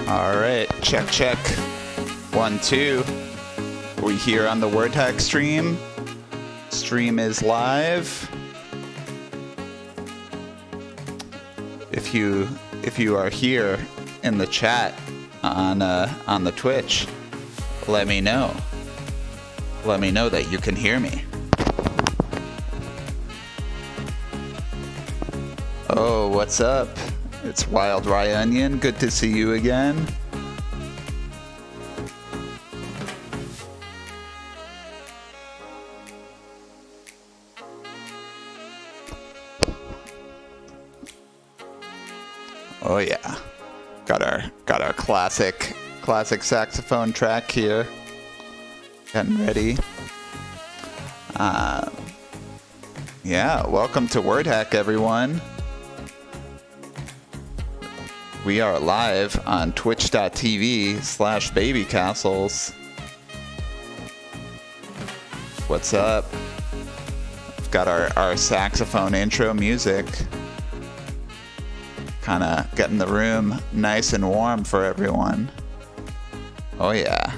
All right, check. 1, 2. We here on the WordHack stream. Stream is live. If you are here in the chat on the Twitch, let me know. Let me know that you can hear me. Oh, what's up? It's Wild Rye Onion. Good to see you again. Oh yeah, got our classic saxophone track here. Getting ready. Yeah, welcome to WordHack, everyone. We are live on twitch.tv/babycastles. What's up? We've got our saxophone intro music. Kind of getting the room nice and warm for everyone. Oh yeah.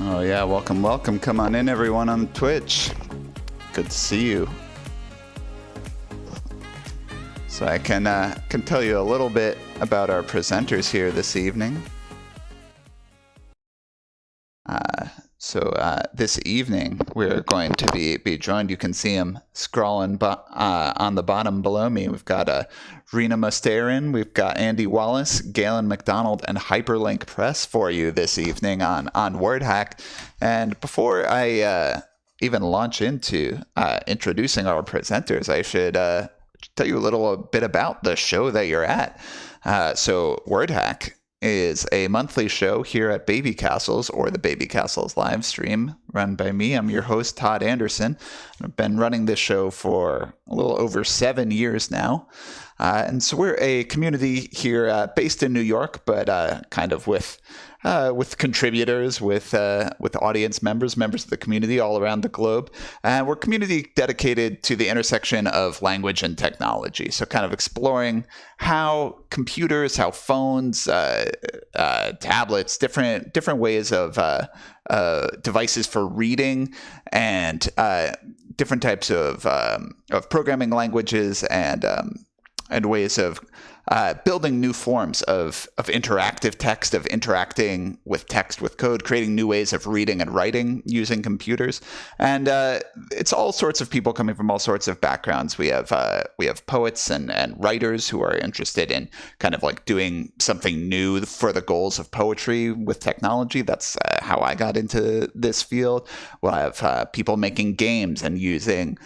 Oh yeah, welcome. Come on in, everyone on Twitch. Good to see you. So I can tell you a little bit about our presenters here this evening. This evening we're going to be joined. You can see him scrolling on the bottom below me. We've got Rena, Mosteirin, we've got Andy Wallace, Galen, Macdonald, and Hyperlink Press for you this evening on WordHack. And before I even launch into introducing our presenters, I should tell you a little bit about the show that you're at. So WordHack is a monthly show here at Baby Castles, or the Baby Castles live stream, run by me. I'm your host, Todd Anderson. I've been running this show for a little over 7 years now. And so we're a community here based in New York, but kind of with contributors, with audience members of the community all around the globe. And we're a community dedicated to the intersection of language and technology. So kind of exploring how computers, how phones, tablets, different ways of devices for reading, and different types of programming languages and ways of building new forms of interactive text, of interacting with text with code, creating new ways of reading and writing using computers. And it's all sorts of people coming from all sorts of backgrounds. We have poets and writers who are interested in kind of like doing something new for the goals of poetry with technology. That's how I got into this field. We'll have people making games and using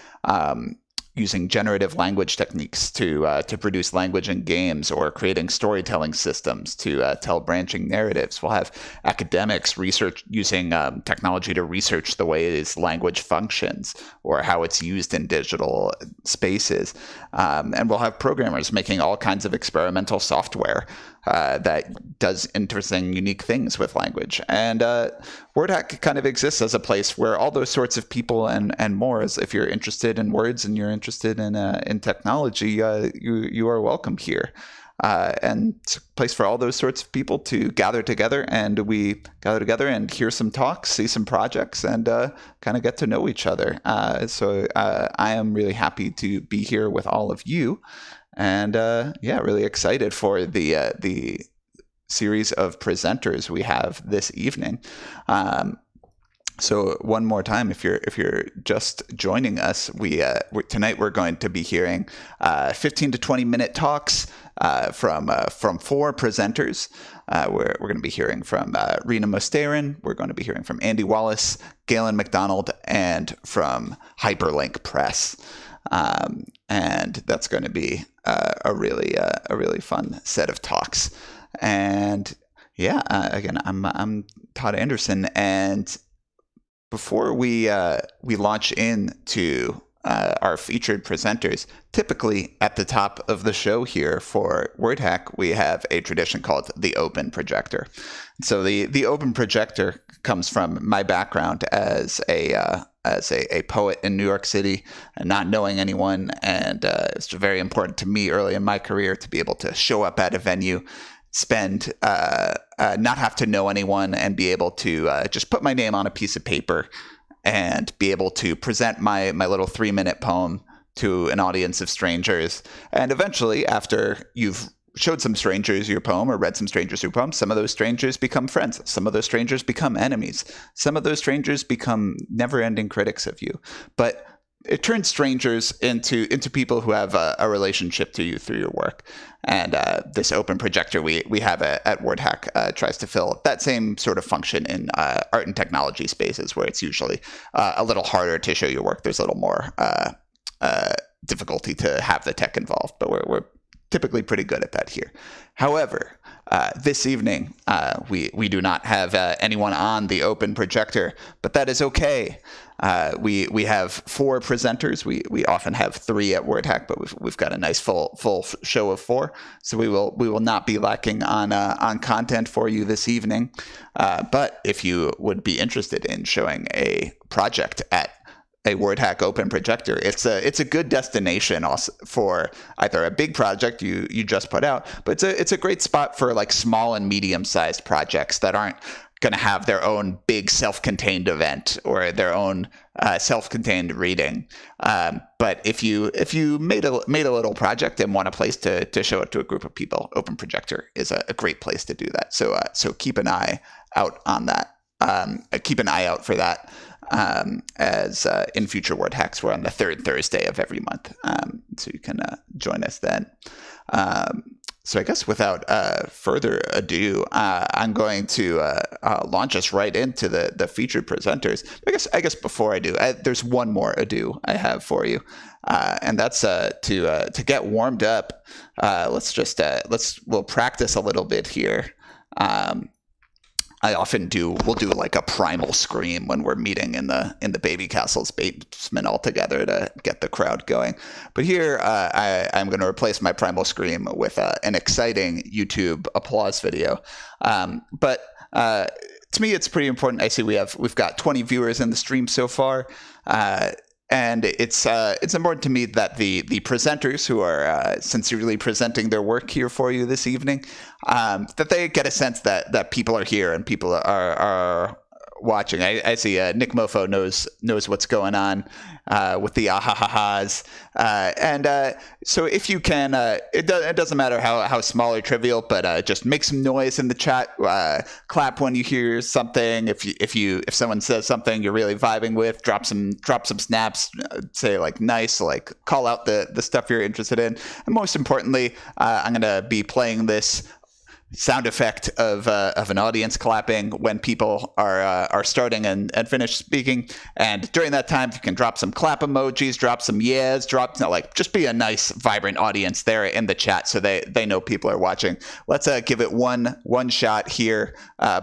generative language techniques to produce language in games, or creating storytelling systems to tell branching narratives. We'll have academics using technology to research the ways language functions or how it's used in digital spaces. And we'll have programmers making all kinds of experimental software that does interesting, unique things with language. And WordHack kind of exists as a place where all those sorts of people and more, as if you're interested in words and you're interested in technology, you are welcome here. And it's a place for all those sorts of people to gather together, and we gather together and hear some talks, see some projects, and kind of get to know each other. So I am really happy to be here with all of you. And really excited for the series of presenters we have this evening. So one more time, if you're just joining us, tonight we're going to be hearing 15 to 20-minute talks from 4 presenters. We're going to be hearing from Rena Mosteirin. We're going to be hearing from Andy Wallace, Galen Macdonald, and from Hyperlink Press. And that's going to be a really fun set of talks. And yeah, again, I'm Todd Anderson, and before we launch into our featured presenters, typically at the top of the show here for WordHack, we have a tradition called the open projector. So the open projector comes from my background as a poet in New York City and not knowing anyone, and it's very important to me early in my career to be able to show up at a venue, not have to know anyone, and be able to just put my name on a piece of paper and be able to present my little 3-minute poem to an audience of strangers. And eventually, after you've showed some strangers your poem or read some strangers your poem, some of those strangers become friends. Some of those strangers become enemies. Some of those strangers become never-ending critics of you. But it turns strangers into people who have a relationship to you through your work. And this open projector we have at WordHack tries to fill that same sort of function in art and technology spaces, where it's usually a little harder to show your work. There's a little more difficulty to have the tech involved, but we're typically pretty good at that here. However, this evening, we do not have anyone on the open projector, but that is okay. We have 4 presenters. We often have 3 at WordHack, but we've got a nice full show of 4. So we will not be lacking on content for you this evening. But if you would be interested in showing a project at a WordHack open projector, it's a good destination also for either a big project you just put out, but it's a great spot for like small and medium-sized projects that aren't going to have their own big self-contained event or their own self-contained reading. But if you made a little project and want a place to show it to a group of people, open projector is a great place to do that. So keep an eye out on that. Keep an eye out for that. As in future WordHacks, we're on the 3rd Thursday of every month, so you can join us then. So I guess without further ado, I'm going to launch us right into the featured presenters. I guess before I do, there's one more ado I have for you, and that's to get warmed up. We'll practice a little bit here. We'll do like a primal scream when we're meeting in the Baby Castle's basement all together to get the crowd going. But here, I'm going to replace my primal scream with an exciting YouTube applause video. But to me, it's pretty important. I see we've got 20 viewers in the stream so far. And it's important to me that the presenters who are sincerely presenting their work here for you this evening, that they get a sense that people are here and people are watching. I see Nick Mofo knows what's going on with the ah-ha-ha-has. And so if you can, it doesn't matter how small or trivial, but just make some noise in the chat. Clap when you hear something. If someone says something you're really vibing with, drop some snaps. Say like nice, like call out the stuff you're interested in. And most importantly, I'm gonna be playing this sound effect of an audience clapping when people are starting and finish speaking. And during that time, you can drop some clap emojis, drop some yes, just be a nice, vibrant audience there in the chat so they know people are watching. Let's give it one shot here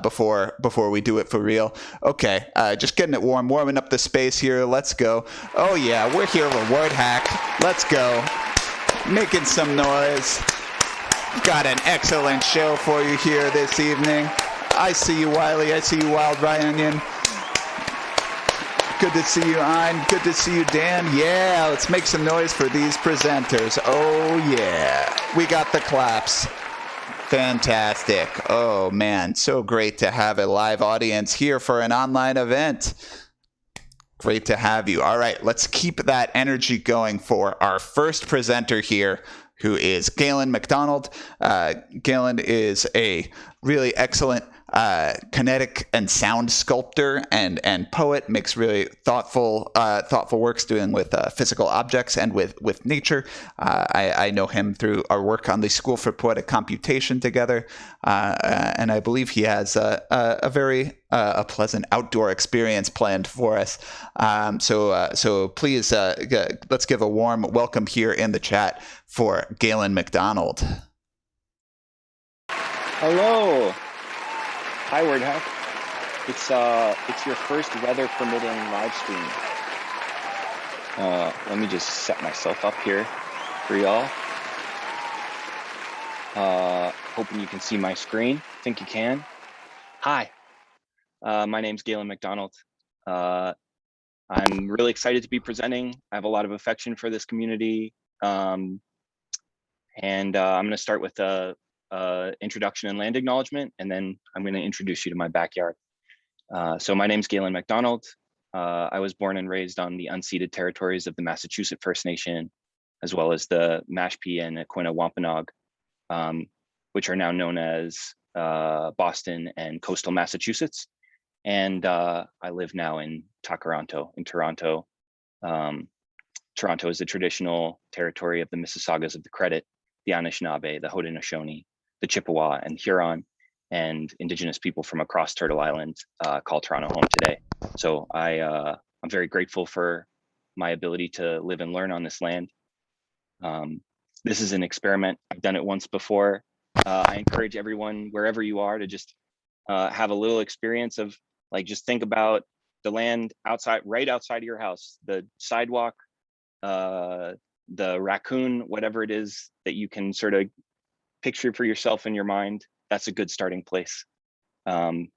before we do it for real. Okay, just getting it warming up the space here. Let's go. Oh yeah, we're here with WordHack. Let's go. Making some noise. Got an excellent show for you here this evening. I see you, Wiley. I see you, Wild Ryan. Good to see you, Ein. Good to see you, Dan. Yeah, let's make some noise for these presenters. Oh, yeah. We got the claps. Fantastic. Oh, man. So great to have a live audience here for an online event. Great to have you. All right, let's keep that energy going for our first presenter here, who is Galen Macdonald. Galen is a really excellent kinetic and sound sculptor and poet, makes really thoughtful works doing with physical objects and with nature. I know him through our work on the School for Poetic Computation together, and I believe he has a very pleasant outdoor experience planned for us. So please let's give a warm welcome here in the chat for Galen Macdonald. Hello. Hi, WordHack. It's your first weather permitting live stream. Let me just set myself up here for y'all. Hoping you can see my screen. Think you can. Hi. My name's Galen Macdonald. I'm really excited to be presenting. I have a lot of affection for this community. And I'm going to start with a introduction and land acknowledgement, and then I'm going to introduce you to my backyard. So my name's Galen Macdonald. I was born and raised on the unceded territories of the Massachusetts First Nation, as well as the Mashpee and Aquinnah Wampanoag, which are now known as Boston and coastal Massachusetts. And I live now in Takaranto, in Toronto. Toronto is the traditional territory of the Mississaugas of the Credit, the Anishinaabe, the Haudenosaunee, the Chippewa, and Huron, and Indigenous people from across Turtle Island call Toronto home today. So I'm very grateful for my ability to live and learn on this land. This is an experiment. I've done it once before. I encourage everyone, wherever you are, to just have a little experience of, like, just think about the land outside, right outside of your house, the sidewalk, the raccoon, whatever it is that you can sort of picture for yourself in your mind. That's a good starting place. I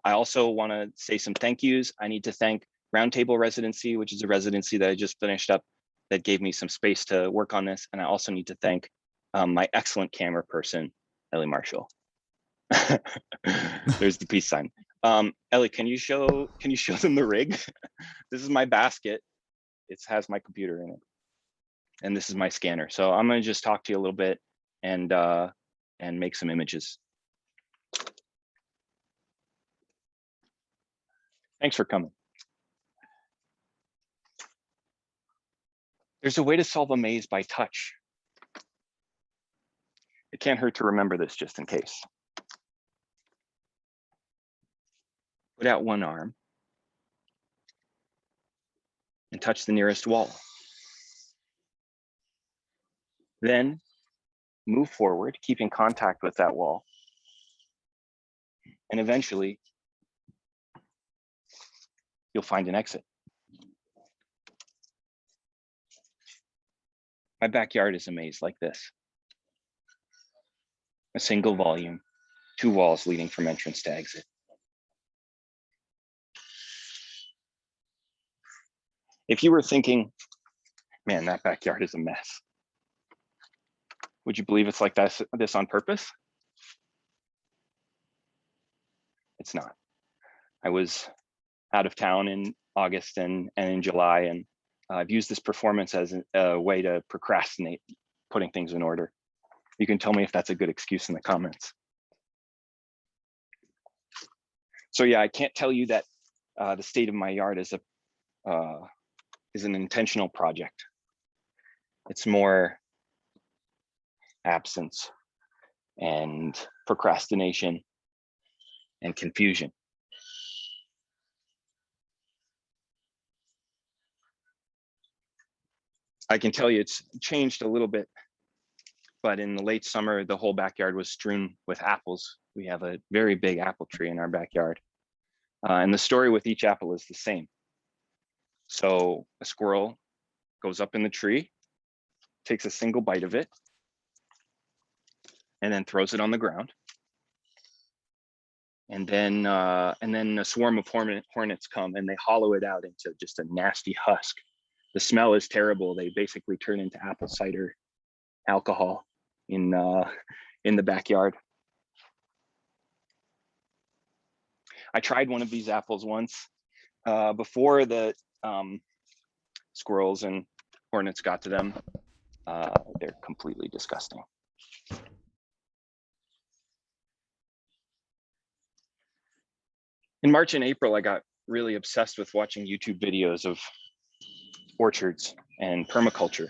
also want to say some thank yous. I need to thank Roundtable Residency, which is a residency that I just finished up that gave me some space to work on this. And I also need to thank my excellent camera person, Ellie Marshall. There's the peace sign. Ellie, can you show them the rig? This is my basket. It has my computer in it. And this is my scanner. So I'm going to just talk to you a little bit and make some images. Thanks for coming. There's a way to solve a maze by touch. It can't hurt to remember this just in case. Put out one arm and touch the nearest wall. Then move forward, keeping contact with that wall. And eventually, you'll find an exit. My backyard is a maze like this. A single volume, 2 walls leading from entrance to exit. If you were thinking, man, that backyard is a mess, would you believe it's like this on purpose? It's not. I was out of town in August and in July, and I've used this performance as a way to procrastinate putting things in order. You can tell me if that's a good excuse in the comments. So yeah, I can't tell you that the state of my yard is an intentional project. It's more absence and procrastination and confusion. I can tell you it's changed a little bit, but in the late summer, the whole backyard was strewn with apples. We have a very big apple tree in our backyard. And the story with each apple is the same. So a squirrel goes up in the tree, takes a single bite of it, and then throws it on the ground. And then a swarm of hornets come and they hollow it out into just a nasty husk. The smell is terrible. They basically turn into apple cider alcohol in the backyard. I tried one of these apples once before the squirrels and hornets got to them. They're completely disgusting. In March and April, I got really obsessed with watching YouTube videos of orchards and permaculture,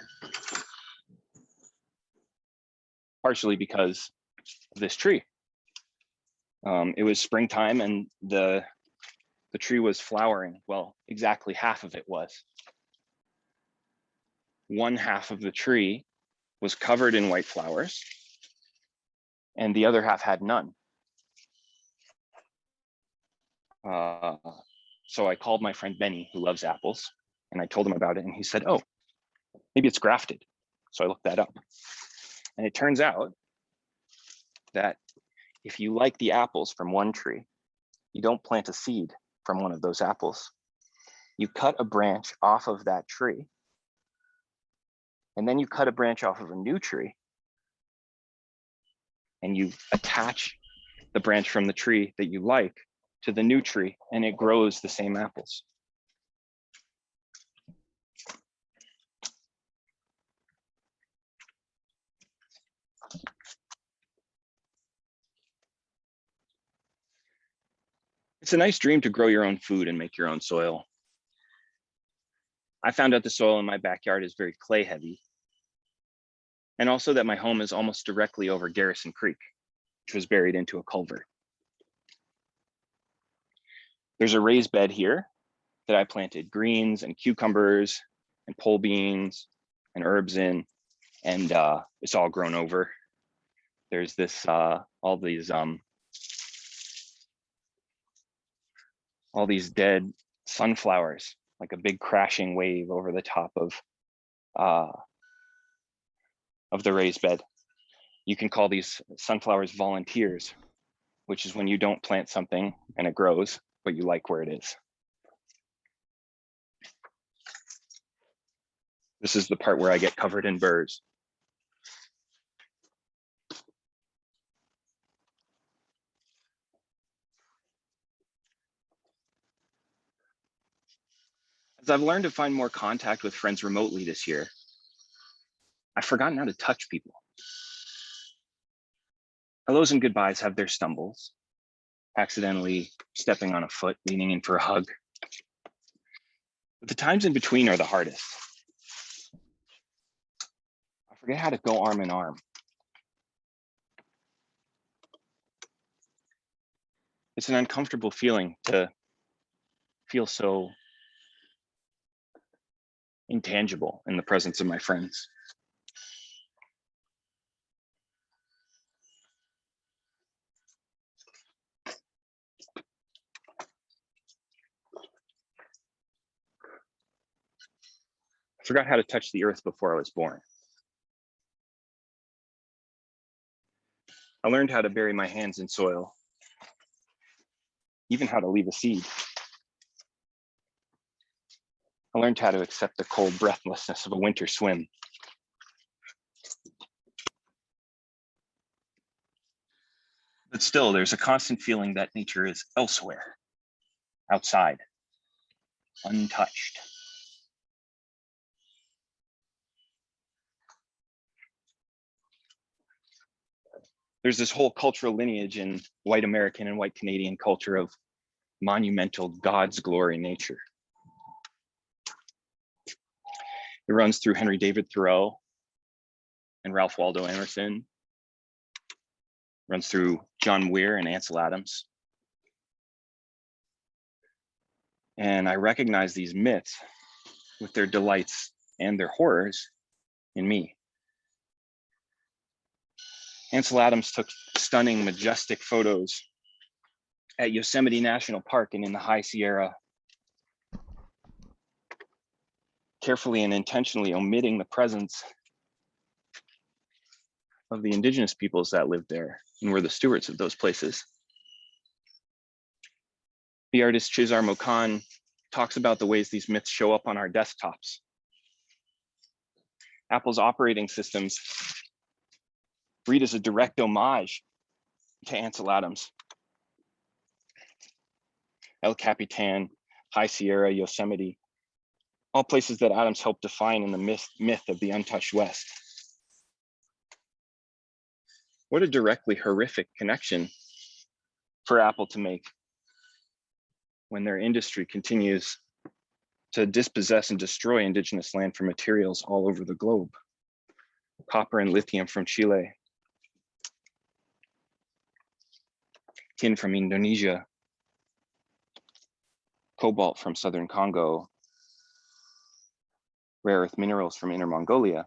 partially because of this tree. It was springtime and the tree was flowering. Well, exactly half of it was. One half of the tree was covered in white flowers and the other half had none. So I called my friend Benny, who loves apples, and I told him about it, and he said, oh, maybe it's grafted. So I looked that up. And it turns out that if you like the apples from one tree, you don't plant a seed from one of those apples. You cut a branch off of that tree, and then you cut a branch off of a new tree, and you attach the branch from the tree that you like to the new tree, and it grows the same apples. It's a nice dream to grow your own food and make your own soil. I found out the soil in my backyard is very clay heavy, and also that my home is almost directly over Garrison Creek, which was buried into a culvert. There's a raised bed here that I planted greens and cucumbers and pole beans and herbs in, and it's all grown over. There's this all these dead sunflowers, like a big crashing wave over the top of the raised bed. You can call these sunflowers volunteers, which is when you don't plant something and it grows, but you like where it is. This is the part where I get covered in burrs. As I've learned to find more contact with friends remotely this year, I've forgotten how to touch people. Hellos and goodbyes have their stumbles, accidentally stepping on a foot, leaning in for a hug. But the times in between are the hardest. I forget how to go arm in arm. It's an uncomfortable feeling to feel so intangible in the presence of my friends. I forgot how to touch the earth before I was born. I learned how to bury my hands in soil, even how to leave a seed. I learned how to accept the cold breathlessness of a winter swim. But still, there's a constant feeling that nature is elsewhere, outside, untouched. There's this whole cultural lineage in white American and white Canadian culture of monumental God's glory nature. It runs through Henry David Thoreau and Ralph Waldo Emerson, runs through John Muir and Ansel Adams. And I recognize these myths with their delights and their horrors in me. Ansel Adams took stunning, majestic photos at Yosemite National Park and in the High Sierra, carefully and intentionally omitting the presence of the indigenous peoples that lived there and were the stewards of those places. The artist Cesar Mocan talks about the ways these myths show up on our desktops. Apple's operating systems read as a direct homage to Ansel Adams. El Capitan, High Sierra, Yosemite, all places that Adams helped define in the myth of the untouched West. What a directly horrific connection for Apple to make. when their industry continues to dispossess and destroy indigenous land for materials all over the globe. Copper and lithium from Chile, tin from Indonesia, cobalt from southern Congo, rare earth minerals from Inner Mongolia.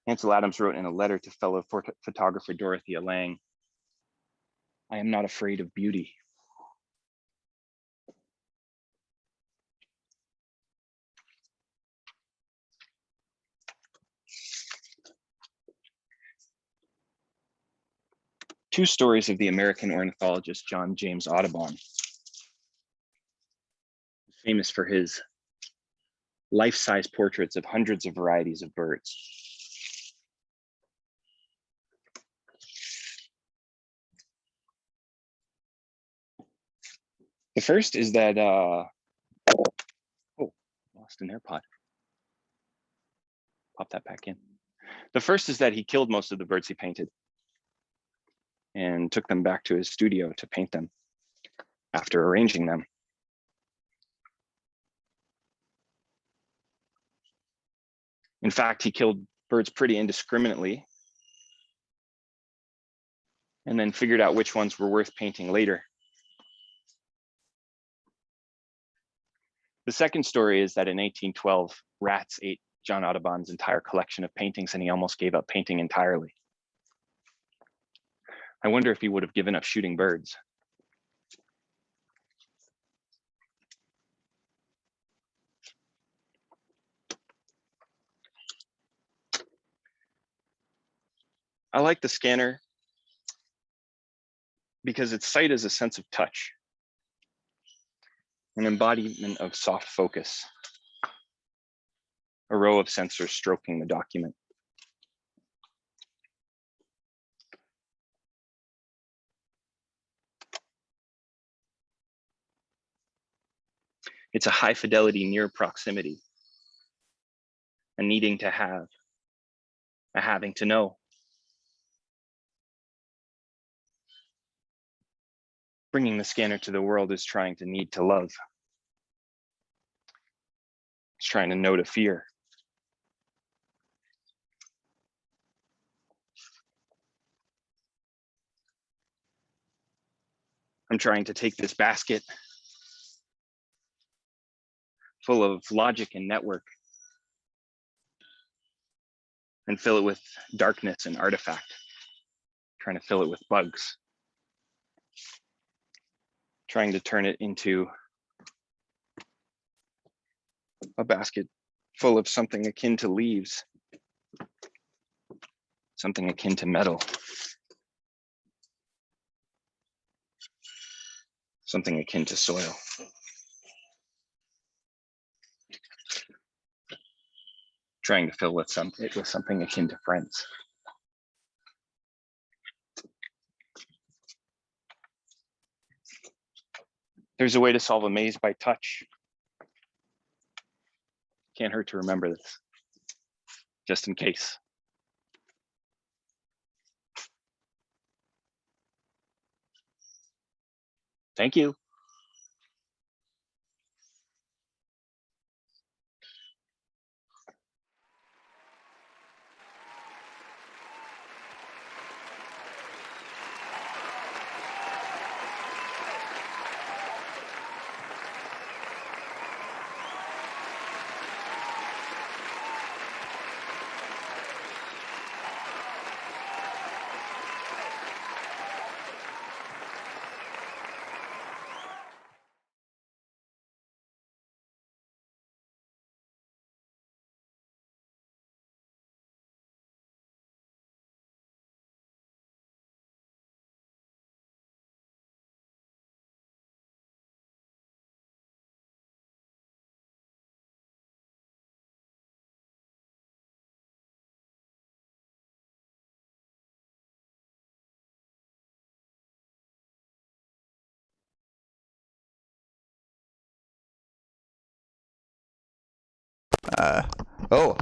Ansel Adams wrote in a letter to fellow photographer Dorothea Lange, "I am not afraid of beauty." Two stories of the American ornithologist John James Audubon, famous for his life-size portraits of hundreds of varieties of birds. The first is that, oh, lost an AirPod. Pop that back in. The first is that he killed most of the birds he painted and took them back to his studio to paint them after arranging them. In fact, he killed birds pretty indiscriminately and then figured out which ones were worth painting later. The second story is that in 1812, rats ate John Audubon's entire collection of paintings and he almost gave up painting entirely. I wonder if he would have given up shooting birds. I like the scanner because its sight is a sense of touch, an embodiment of soft focus, a row of sensors stroking the document. It's a high fidelity near proximity, a needing to have, a having to know. Bringing the scanner to the world is trying to need to love. It's trying to know to fear. I'm trying to take this basket full of logic and network and fill it with darkness and artifact, trying to fill it with bugs, trying to turn it into a basket full of something akin to leaves, something akin to metal, something akin to soil. Trying to fill it with something akin to friends. There's a way to solve a maze by touch. Can't hurt to remember this, just in case. Thank you.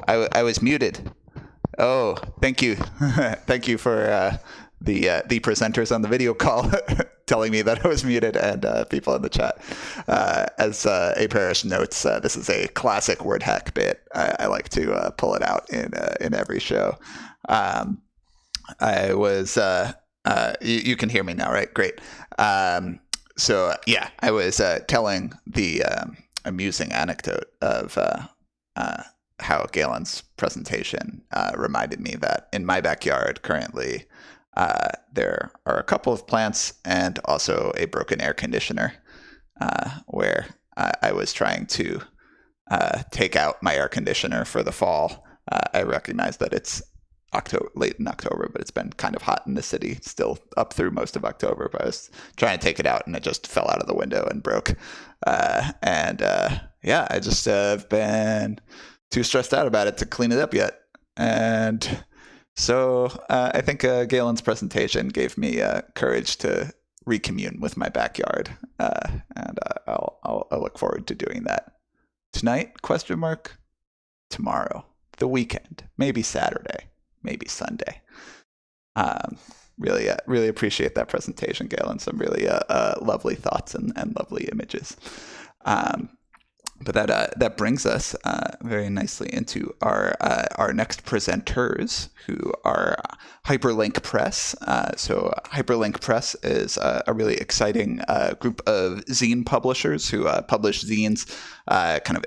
I was muted. Oh, thank you. Thank you for the presenters on the video call telling me that I was muted, and people in the chat. As A Parish notes, this is a classic WordHack bit. I like to pull it out in every show. I was. You can hear me now, right? Great. So yeah, I was telling the amusing anecdote of how Galen's presentation reminded me that in my backyard currently there are a couple of plants and also a broken air conditioner where I was trying to take out my air conditioner for the fall. I recognize that it's late in October, but it's been kind of hot in the city still up through most of October. But I was trying to take it out and it just fell out of the window and broke. Yeah, I just have been too stressed out about it to clean it up yet. And so I think Galen's presentation gave me courage to recommune with my backyard. And I'll look forward to doing that tonight, ? Tomorrow, the weekend, maybe Saturday, maybe Sunday. Really appreciate that presentation, Galen. Some really lovely thoughts and lovely images. But that brings us very nicely into our next presenters, who are Hyperlink Press. So Hyperlink Press is a really exciting group of zine publishers who publish zines kind of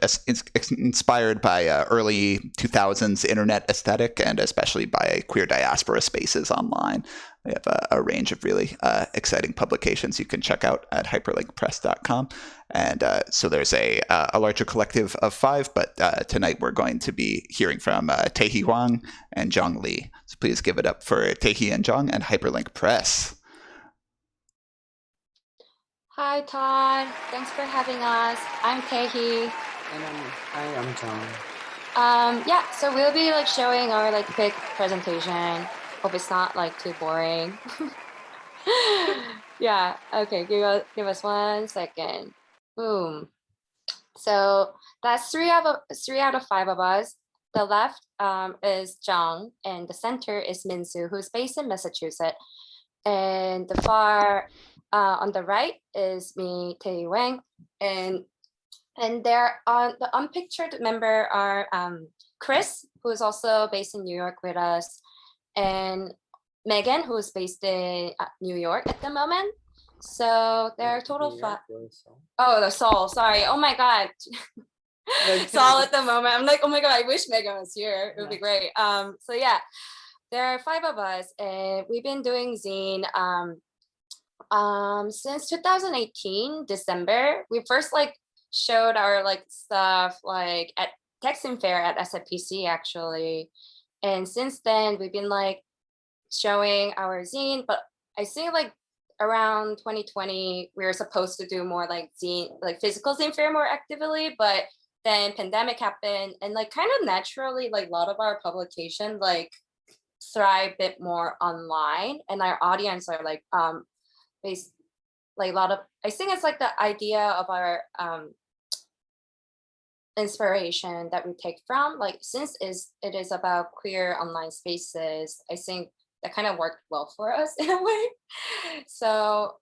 inspired by early 2000s internet aesthetic, and especially by queer diaspora spaces online. They have a range of really exciting publications you can check out at hyperlinkpress.com. And so there's a larger collective of 5, but tonight we're going to be hearing from Tae-hee Hwang and Jong Lee. So please give it up for Tae-hee and Jong and Hyperlink Press. Hi, Todd. Thanks for having us. I'm Tae-hee. And I'm John. Yeah, so we'll be showing our quick presentation. Hope it's not too boring. Yeah, okay, give us 1 second. Boom. So that's three out of 5 of us. The left is Jong, and the center is Minsu, who's based in Massachusetts. And the far on the right is me, Tae Hwang, and there on the unpictured member are Chris, who is also based in New York with us, and Megan, who is based in New York at the moment. So there are total 5. Oh, the Seoul. Sorry. Oh my God. Seoul at the moment. I'm like, oh my God, I wish Megan was here. It would be great. So yeah, there are 5 of us, and we've been doing zine since 2018 December. We first showed our stuff at Texan Fair at SFPC actually, and since then we've been showing our zine. But I think around 2020 we were supposed to do more zine physical zine fair more actively, but then pandemic happened, and kind of naturally a lot of our publication thrive a bit more online, and our audience are based a lot of, I think it's the idea of our inspiration that we take from since it is about queer online spaces. I think that kind of worked well for us in a way. So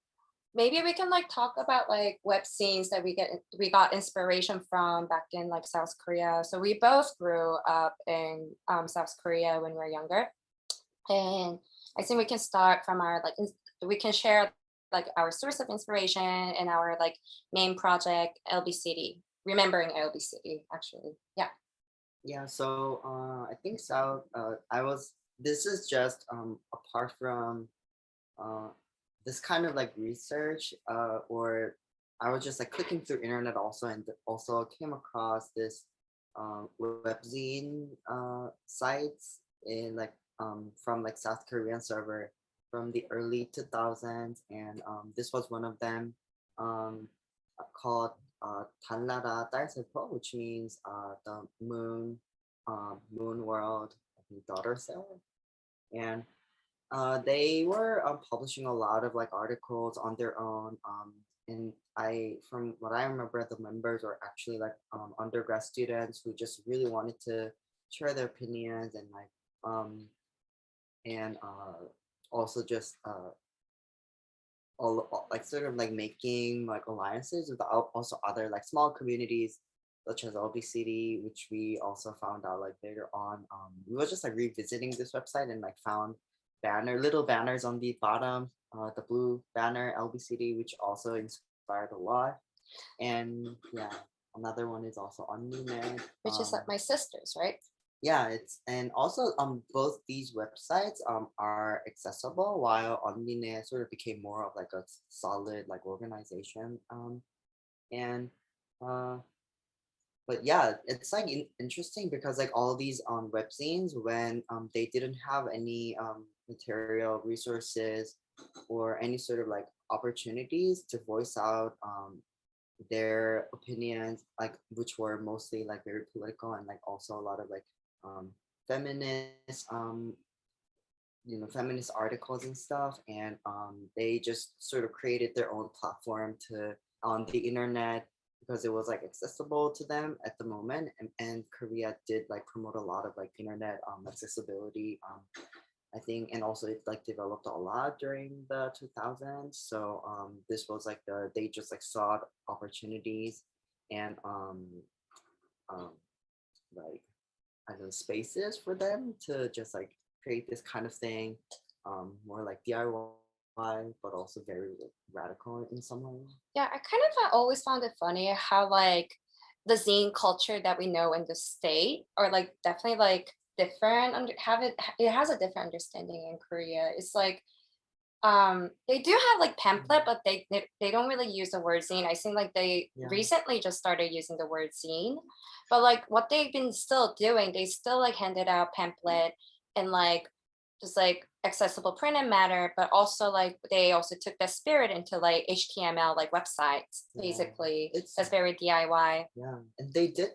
maybe we can talk about web scenes that we got inspiration from back in South Korea. So we both grew up in South Korea when we were younger, and I think we can start from our we can share our source of inspiration and our main project, LB City, remembering LB City actually. Yeah, so I think South, this is just apart from this kind of research, or I was just clicking through internet also, and also came across this webzine sites in from South Korean server from the early 2000s, and this was one of them, called 달나라 딸세포, which means the moon world, I think, daughter cell. And they were publishing a lot of articles on their own, and from what I remember, the members were actually undergrad students who just really wanted to share their opinions, and also just like sort of like making like alliances with also other like small communities such as LB City, which we also found out like later on. We were just like revisiting this website and like found little banners on the bottom, the blue banner LB City, which also inspired a lot. And yeah, another one is also on Nune. Which is like my sister's, right? Yeah, it's and also both these websites are accessible, while Online sort of became more of like a solid like organization. And uh but yeah, it's like interesting because like all these webzines, when they didn't have any material resources or any sort of like opportunities to voice out their opinions, like which were mostly like very political and like also a lot of like feminist feminist articles and stuff, and they just sort of created their own platform to on the internet because it was like accessible to them at the moment, and Korea did like promote a lot of like internet accessibility, I think, and also it like developed a lot during the 2000s. So this was like they just like sought opportunities and like I don't know, spaces for them to just like create this kind of thing, more like DIY, but also very radical in some way. Yeah, I kind of always found it funny how like the zine culture that we know in the state are like definitely like different. It has a different understanding in Korea. It's like they do have like pamphlet, but they don't really use the word zine. I think like they Yeah. recently just started using the word zine, but like what they've been still doing, they still like handed out pamphlet and like just like accessible print and matter, but also like they also took that spirit into like HTML like websites, Yeah. basically. It's That's very DIY. yeah, and they did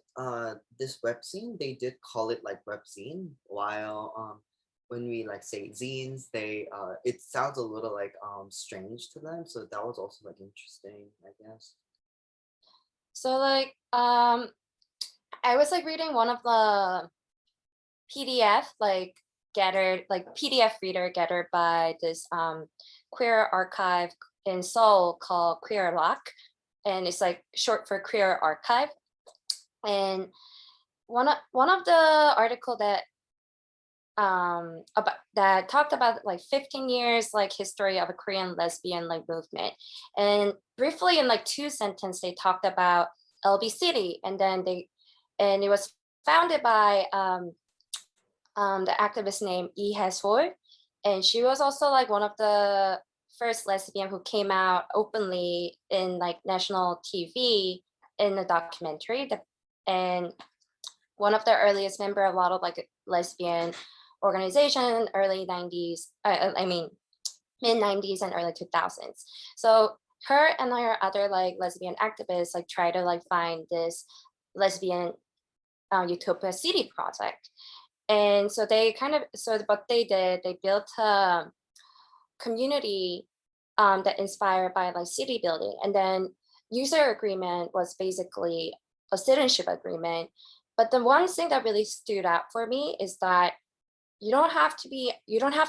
this web zine. They did call it like web zine, while when we like say zines, they it sounds a little like strange to them. So that was also like interesting, I guess. So like I was like reading one of the PDF like PDF reader gathered by this queer archive in Seoul called Queer Lock, and it's like short for Queer Archive. And one of the article that about that talked about like 15 years like history of a Korean lesbian like movement, and briefly in like 2 sentences they talked about LB City, and it was founded by the activist named Lee Hae-sol, and she was also like one of the first lesbian who came out openly in like national TV in a documentary. And one of the earliest member of a lot of like lesbian organization, early 90s, I mean, mid 90s and early 2000s. So her and her other like lesbian activists like try to like find this lesbian utopia city project. And so what they did, they built a community that inspired by like city building. And then user agreement was basically a citizenship agreement. But the one thing that really stood out for me is that you don't have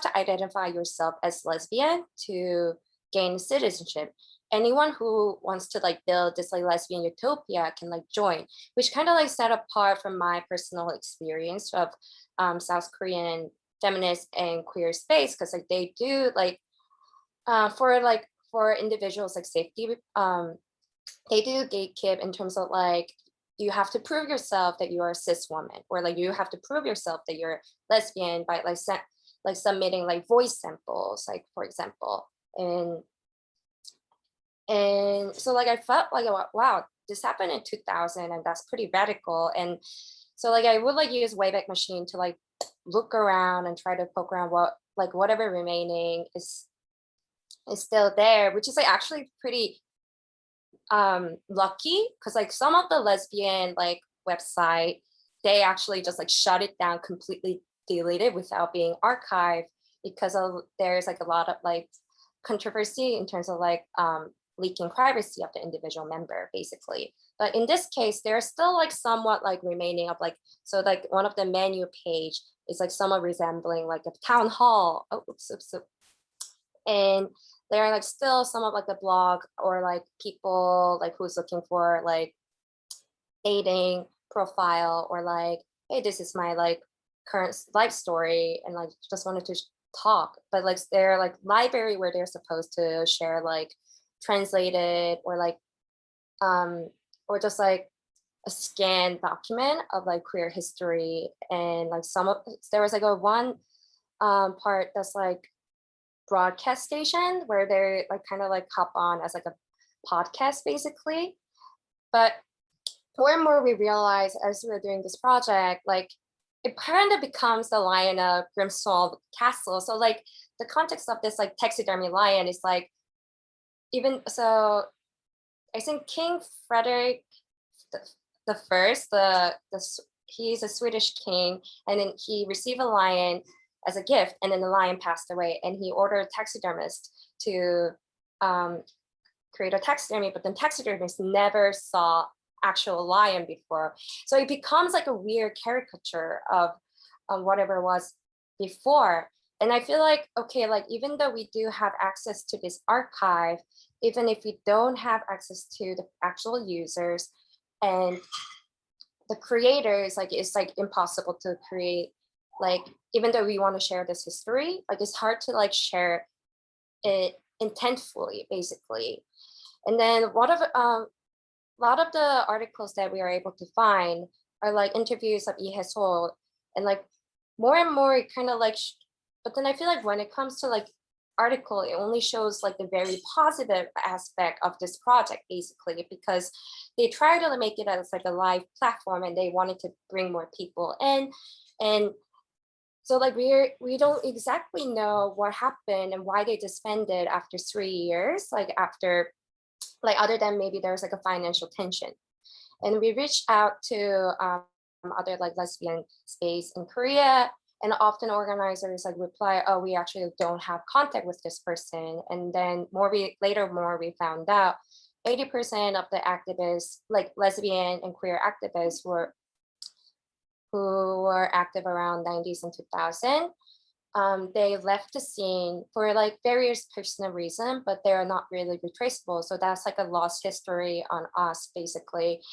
to identify yourself as lesbian to gain citizenship. Anyone who wants to like build this like lesbian utopia can like join, which kind of like set apart from my personal experience of South Korean feminist and queer space, because like they do like for individuals like safety, they do gatekeep in terms of like you have to prove yourself that you are a cis woman, or like you have to prove yourself that you're lesbian by like submitting like voice samples, like for example. And so like I felt like, wow, this happened in 2000 and that's pretty radical. And so like I would like use Wayback Machine to like look around and try to poke around what like whatever remaining is still there, which is like actually pretty lucky, because like some of the lesbian like website, they actually just like shut it down, completely deleted without being archived, because there's like a lot of like controversy in terms of like leaking privacy of the individual member, basically. But in this case, there's still like somewhat like remaining of like, so like one of the menu page is like somewhat resembling like a town hall. Oh, oops. And there are like still some of like the blog or like people like who's looking for like dating profile or like, hey, this is my like current life story and like just wanted to talk. But like they're like library where they're supposed to share like translated or just like a scanned document of like queer history. And like some of there was like a one part that's like broadcast station where they're like kind of like hop on as like a podcast basically. But more and more we realize as we're doing this project, like it kind of becomes the lion of Grimswald Castle. So like the context of this like taxidermy lion is like, even so I think King Frederick the first, he's a Swedish king, and then he received a lion as a gift, and then the lion passed away, and he ordered a taxidermist to create a taxidermy, but the taxidermist never saw actual lion before. So it becomes like a weird caricature of whatever was before. And I feel like, okay, like even though we do have access to this archive, even if we don't have access to the actual users and the creators, like it's like impossible to create, like even though we want to share this history, like it's hard to like share it intentfully, basically. And then a lot of the articles that we are able to find are like interviews of Lee Hae-sol, and like more and more it kind of like, but then I feel like when it comes to like article, it only shows like the very positive aspect of this project, basically, because they try to make it as like a live platform and they wanted to bring more people in. And so like we don't exactly know what happened and why they disbanded after 3 years, like after, like other than maybe there's like a financial tension. And we reached out to other like lesbian space in Korea, and often organizers like reply, oh, we actually don't have contact with this person. And then later we found out 80% of the activists, like lesbian and queer activists who were active around 90s and 2000, they left the scene for like various personal reasons, but they're not really retraceable. So that's like a lost history on us, basically.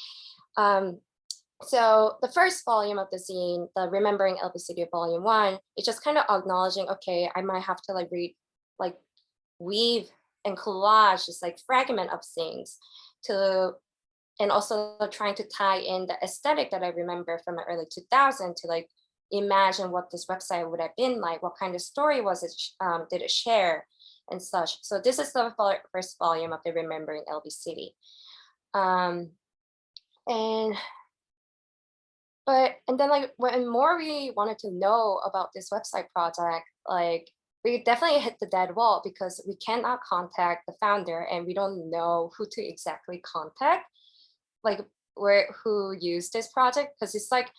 So the first volume of the zine, the Remembering LBCD Volume 1, it's just kind of acknowledging, okay, I might have to like weave and collage this like fragment of things to, and also trying to tie in the aesthetic that I remember from the early 2000s to like imagine what this website would have been like, what kind of story was it, did it share and such. So this is the first volume of the Remembering LBCD. And then like when more we wanted to know about this website project, like we definitely hit the dead wall because we cannot contact the founder and we don't know who to exactly contact, like who used this project, because it's like,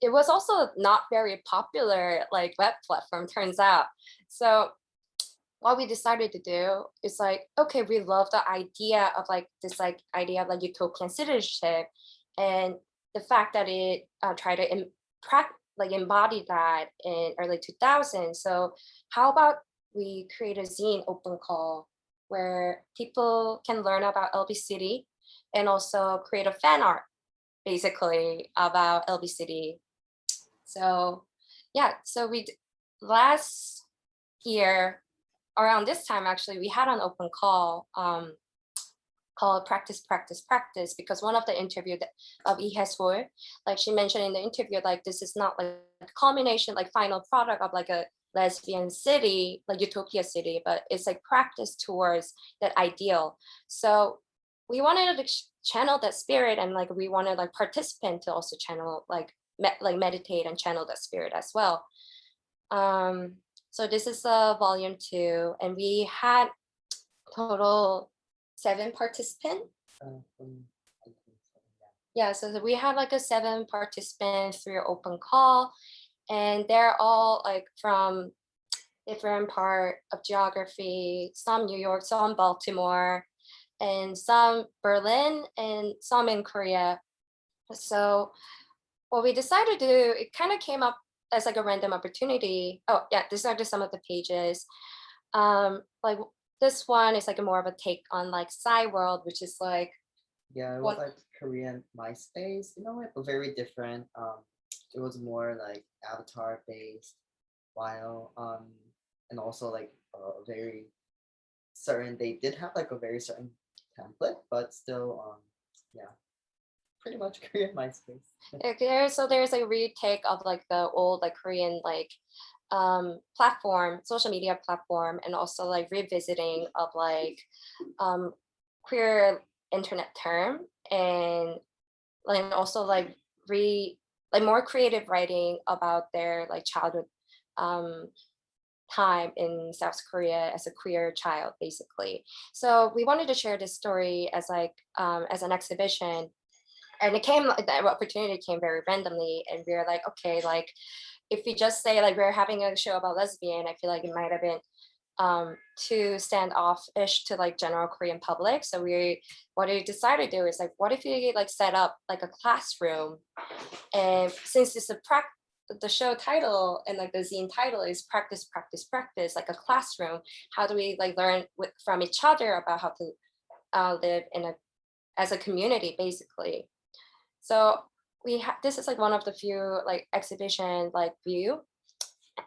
it was also not very popular like web platform, turns out. So what we decided to do is like, okay, we love the idea of like this like idea of like utopian citizenship, and the fact that it tried to embody that in early 2000s. So how about we create a zine open call where people can learn about LBCD and also create a fan art basically about LBCD. So yeah, so last year around this time, actually, we had an open call called Practice, Practice, Practice, because one of the interview of Lee Hae-sol, like she mentioned in the interview, like this is not like a culmination, like final product of like a lesbian city, like utopia city, but it's like practice towards that ideal. So we wanted to channel that spirit, and like we wanted like participant to also channel like meditate and channel that spirit as well. So this is volume 2, and we had total 7 participants. Yeah, so we had like a 7 participants through open call, and they're all like from different part of geography, some New York, some Baltimore, and some Berlin, and some in Korea. So what we decided to do, it kind of came up as like a random opportunity. Oh yeah, these are just some of the pages. Like this one is like more of a take on like Psy World, which is like Yeah, it was like Korean MySpace, very different. It was more like avatar based, while and also like very certain. They did have like a very certain template, but still, yeah, pretty much Korean MySpace. so there's a retake of like the old like Korean like platform, social media platform, and also like revisiting of like queer internet term, and like also like more creative writing about their like childhood time in South Korea as a queer child, basically. So we wanted to share this story as like as an exhibition, and the opportunity came very randomly, and we were like, okay, like if we just say like we're having a show about lesbian, I feel like it might have been too standoffish to like general Korean public. So what we decided to do is like, what if we like set up like a classroom, and since it's the show title and like the zine title is practice, practice, practice, like a classroom, how do we like learn from each other about how to live as a community, basically. So this is like one of the few like exhibition like view,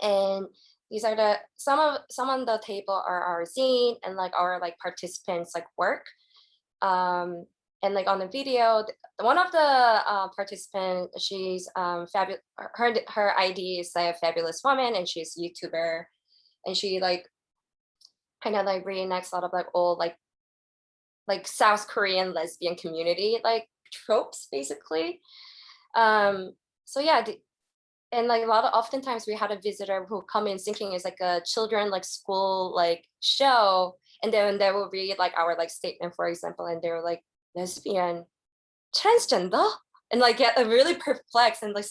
and these are some on the table are our zine and like our like participants like work. And like on the video, one of the participants, she's fabulous. Her ID is a fabulous woman, and she's a YouTuber, and she like kind of like reenacts a lot of like old like South Korean lesbian community like tropes, basically. So yeah, and like oftentimes we had a visitor who come in thinking it's like a children like school like show, and then they will read like our like statement, for example, and they were like, lesbian, transgender, and like get really perplexed and like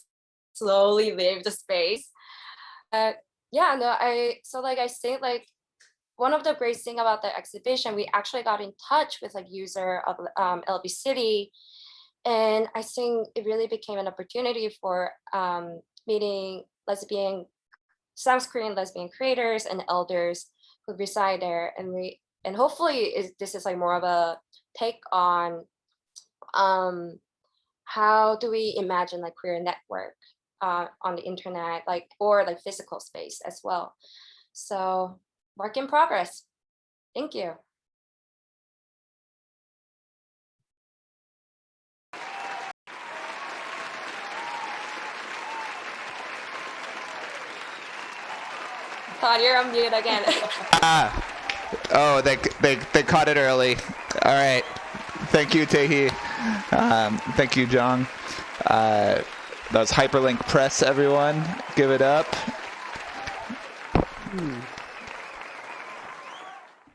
slowly leave the space. Yeah, no, I think like one of the great thing about the exhibition, we actually got in touch with like user of LB City, and I think it really became an opportunity for meeting South Korean lesbian creators and elders who reside there, and hopefully this is like more of a take on how do we imagine like queer network on the internet, like or like physical space as well. So work in progress. Thank you. Todd, you're on mute again. Oh, they caught it early. All right. Thank you, Taehi. Thank you, Jong. That was Hyperlink Press, everyone. Give it up.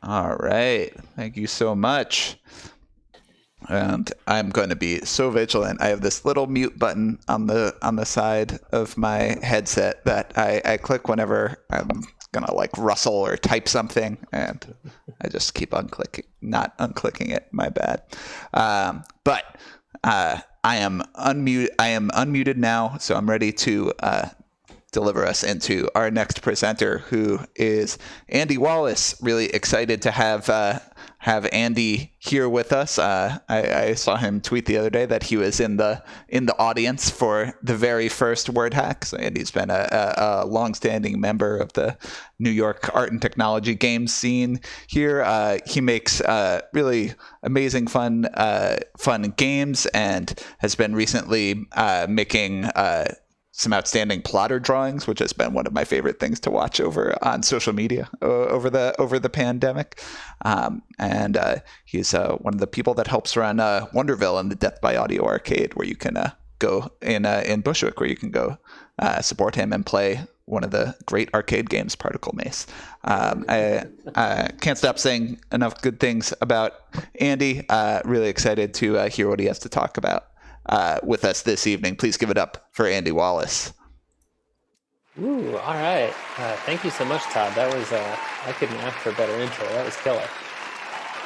All right. Thank you so much. And I'm going to be so vigilant. I have this little mute button on the side of my headset that I click whenever I'm gonna like rustle or type something, and I just keep not unclicking it. My bad. But I am unmuted now, so I'm ready to deliver us into our next presenter, who is Andy Wallace. Really excited to have Andy here with us. I saw him tweet the other day that he was in the audience for the very first WordHack. So Andy's been a longstanding member of the New York art and technology games scene here. He makes really amazing fun games, and has been recently making some outstanding plotter drawings, which has been one of my favorite things to watch over on social media over the pandemic. And he's one of the people that helps run Wonderville and the Death by Audio arcade, where you can go in Bushwick, where you can go support him and play one of the great arcade games, Particle Mace. I can't stop saying enough good things about Andy. Really excited to hear what he has to talk about with us this evening. Please give it up for Andy Wallace. Ooh, all right. Thank you so much, Todd. That was, I couldn't ask for a better intro. That was killer.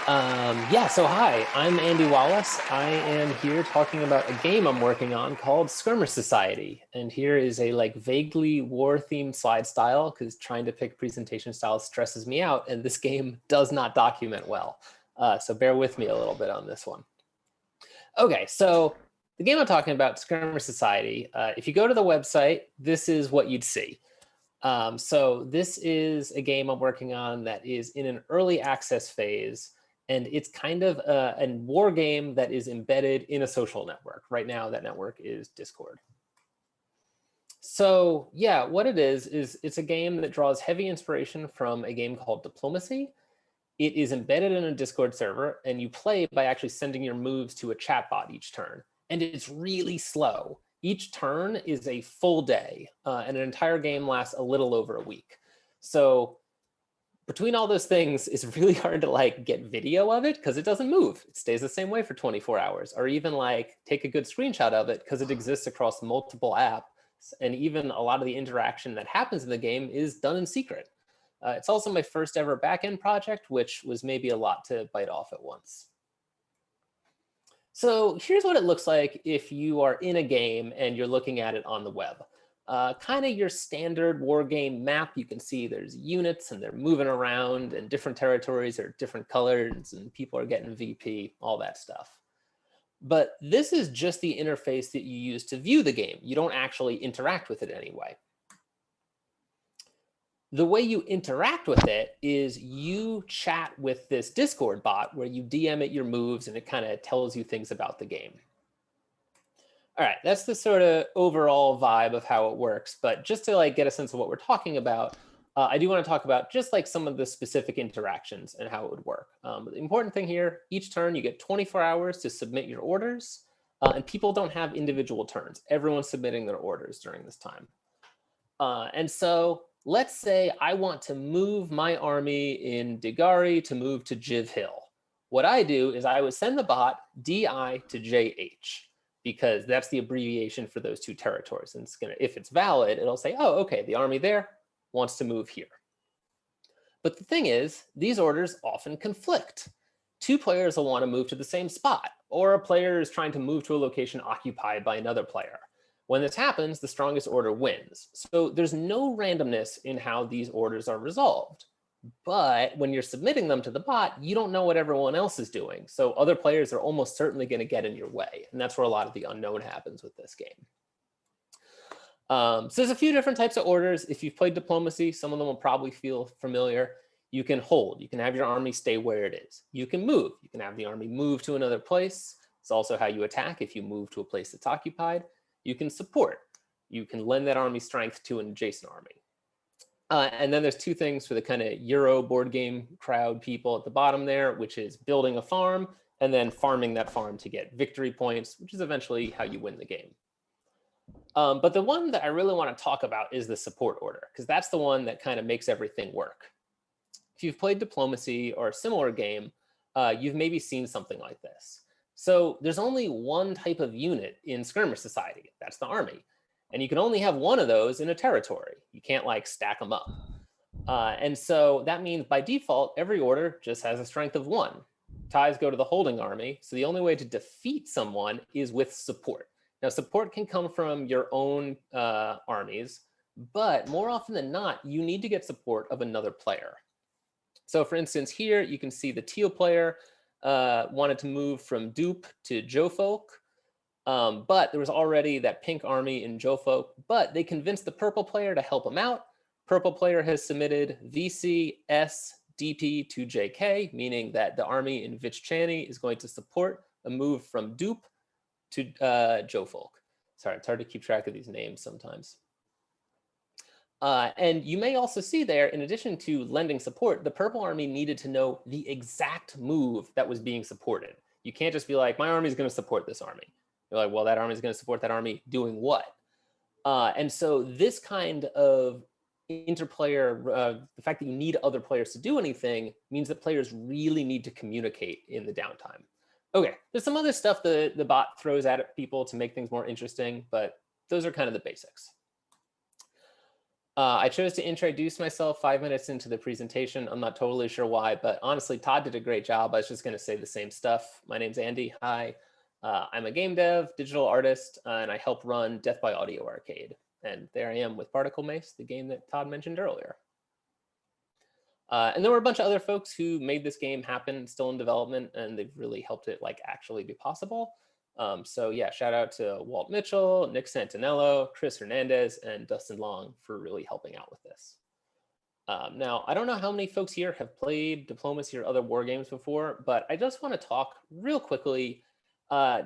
Yeah, so hi, I'm Andy Wallace. I am here talking about a game I'm working on called Skirmish Society. And here is a like vaguely war-themed slide style, because trying to pick presentation styles stresses me out, and this game does not document well. So bear with me a little bit on this one. Okay, so the game I'm talking about, Skirmish Society, if you go to the website, this is what you'd see. So this is a game I'm working on that is in an early access phase, and it's kind of a war game that is embedded in a social network. Right now, that network is Discord. So yeah, what it is it's a game that draws heavy inspiration from a game called Diplomacy. It is embedded in a Discord server, and you play by actually sending your moves to a chatbot each turn. And it's really slow. Each turn is a full day, and an entire game lasts a little over a week. So between all those things, it's really hard to like get video of it because it doesn't move. It stays the same way for 24 hours, or even like take a good screenshot of it because it exists across multiple apps. And even a lot of the interaction that happens in the game is done in secret. It's also my first ever backend project, which was maybe a lot to bite off at once. So here's what it looks like if you are in a game and you're looking at it on the web. Kind of your standard war game map. You can see there's units and they're moving around, and different territories are different colors, and people are getting VP, all that stuff. But this is just the interface that you use to view the game. You don't actually interact with it anyway. The way you interact with it is you chat with this Discord bot where you DM it your moves, and it kind of tells you things about the game. All right, that's the sort of overall vibe of how it works. But just to like get a sense of what we're talking about, I do want to talk about just like some of the specific interactions and how it would work. The important thing here, each turn you get 24 hours to submit your orders, and people don't have individual turns. Everyone's submitting their orders during this time. And so let's say I want to move my army in Digari to move to Jiv Hill. What I do is I would send the bot DI to JH, because that's the abbreviation for those two territories. And it's gonna, if it's valid, it'll say, oh, okay, the army there wants to move here. But the thing is, these orders often conflict. Two players will want to move to the same spot, or a player is trying to move to a location occupied by another player. When this happens, the strongest order wins. So there's no randomness in how these orders are resolved. But when you're submitting them to the bot, you don't know what everyone else is doing. So other players are almost certainly going to get in your way. And that's where a lot of the unknown happens with this game. So there's a few different types of orders. If you've played Diplomacy, some of them will probably feel familiar. You can hold. You can have your army stay where it is. You can move. You can have the army move to another place. It's also how you attack if you move to a place that's occupied. You can support. You can lend that army strength to an adjacent army. And then there's two things for the kind of Euro board game crowd people at the bottom there, which is building a farm and then farming that farm to get victory points, which is eventually how you win the game. But the one that I really want to talk about is the support order, because that's the one that kind of makes everything work. If you've played Diplomacy or a similar game, you've maybe seen something like this. So there's only one type of unit in Skirmish Society. That's the army. And you can only have one of those in a territory. You can't like stack them up. And so that means by default, every order just has a strength of 1. Ties go to the holding army. So the only way to defeat someone is with support. Now, support can come from your own armies, but more often than not, you need to get support of another player. So for instance, here you can see the teal player wanted to move from Dupe to Jofolk. But there was already that pink army in Jofolk, but they convinced the purple player to help him out. Purple player has submitted VC, S, DP to JK, meaning that the army in Vichchani is going to support a move from Dupe to Jofolk. Sorry, it's hard to keep track of these names sometimes. And you may also see there, in addition to lending support, the purple army needed to know the exact move that was being supported. You can't just be like, my army is going to support this army. You're like, well, that army is going to support that army doing what? And so this kind of interplayer, the fact that you need other players to do anything means that players really need to communicate in the downtime. Okay, there's some other stuff the bot throws at people to make things more interesting, but those are kind of the basics. I chose to introduce myself 5 minutes into the presentation. I'm not totally sure why, but honestly, Todd did a great job. I was just going to say the same stuff. My name's Andy. Hi. I'm a game dev, digital artist, and I help run Death by Audio Arcade. And there I am with Particle Mace, the game that Todd mentioned earlier. And there were a bunch of other folks who made this game happen, still in development, and they've really helped it like actually be possible. So yeah, shout out to Walt Mitchell, Nick Santinello, Chris Hernandez, and Dustin Long for really helping out with this. Now, I don't know how many folks here have played Diplomacy or other war games before, but I just want to talk real quickly,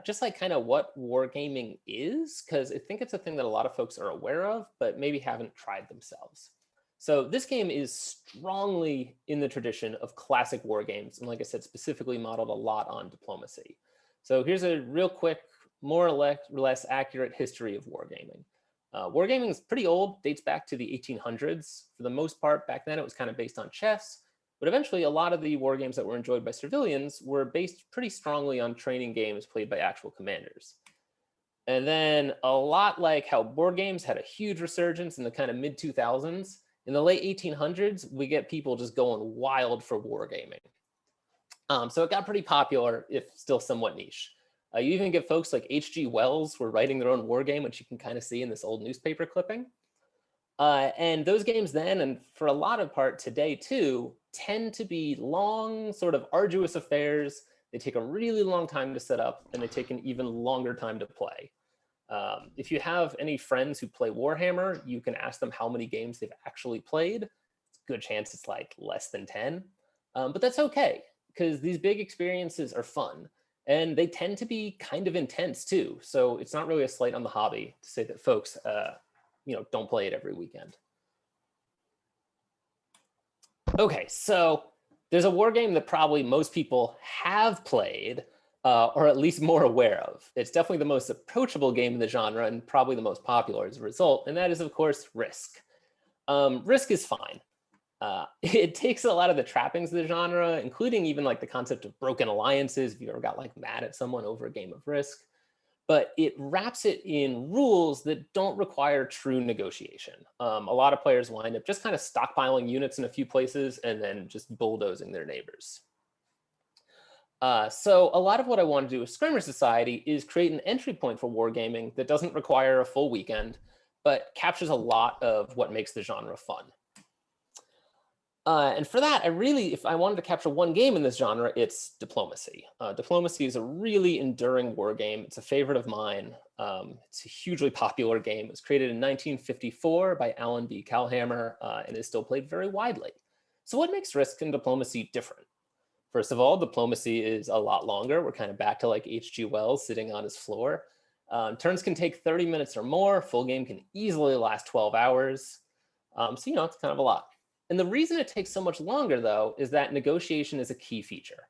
just like kind of what wargaming is, because I think it's a thing that a lot of folks are aware of, but maybe haven't tried themselves. So this game is strongly in the tradition of classic war games, and like I said, specifically modeled a lot on diplomacy. So here's a real quick, more or less accurate history of wargaming. Wargaming is pretty old, dates back to the 1800s. For the most part, back then it was kind of based on chess, but eventually a lot of the war games that were enjoyed by civilians were based pretty strongly on training games played by actual commanders. And then a lot like how board games had a huge resurgence in the kind of mid-2000s, in the late 1800s, we get people just going wild for wargaming. So it got pretty popular, if still somewhat niche. You even get folks like H.G. Wells were writing their own war game, which you can kind of see in this old newspaper clipping. And those games then, and for a lot of part today too, tend to be long, sort of arduous affairs. They take a really long time to set up, and they take an even longer time to play. If you have any friends who play Warhammer, you can ask them how many games they've actually played. It's a good chance it's like less than 10, but that's okay, because these big experiences are fun, and they tend to be kind of intense too. So it's not really a slight on the hobby to say that folks, don't play it every weekend. Okay, so there's a war game that probably most people have played, or at least more aware of. It's definitely the most approachable game in the genre and probably the most popular as a result, and that is, of course, Risk. Risk is fine. It takes a lot of the trappings of the genre, including even like the concept of broken alliances, if you ever got like mad at someone over a game of Risk, but it wraps it in rules that don't require true negotiation. A lot of players wind up just kind of stockpiling units in a few places and then just bulldozing their neighbors. So a lot of what I want to do with Skirmish Society is create an entry point for wargaming that doesn't require a full weekend, but captures a lot of what makes the genre fun. And for that, if I wanted to capture one game in this genre, it's Diplomacy. Diplomacy is a really enduring war game. It's a favorite of mine. It's a hugely popular game. It was created in 1954 by Alan B. Kalhammer and is still played very widely. So what makes Risk and Diplomacy different? First of all, Diplomacy is a lot longer. We're kind of back to like H.G. Wells sitting on his floor. Turns can take 30 minutes or more. Full game can easily last 12 hours. So, it's kind of a lot. And the reason it takes so much longer, though, is that negotiation is a key feature.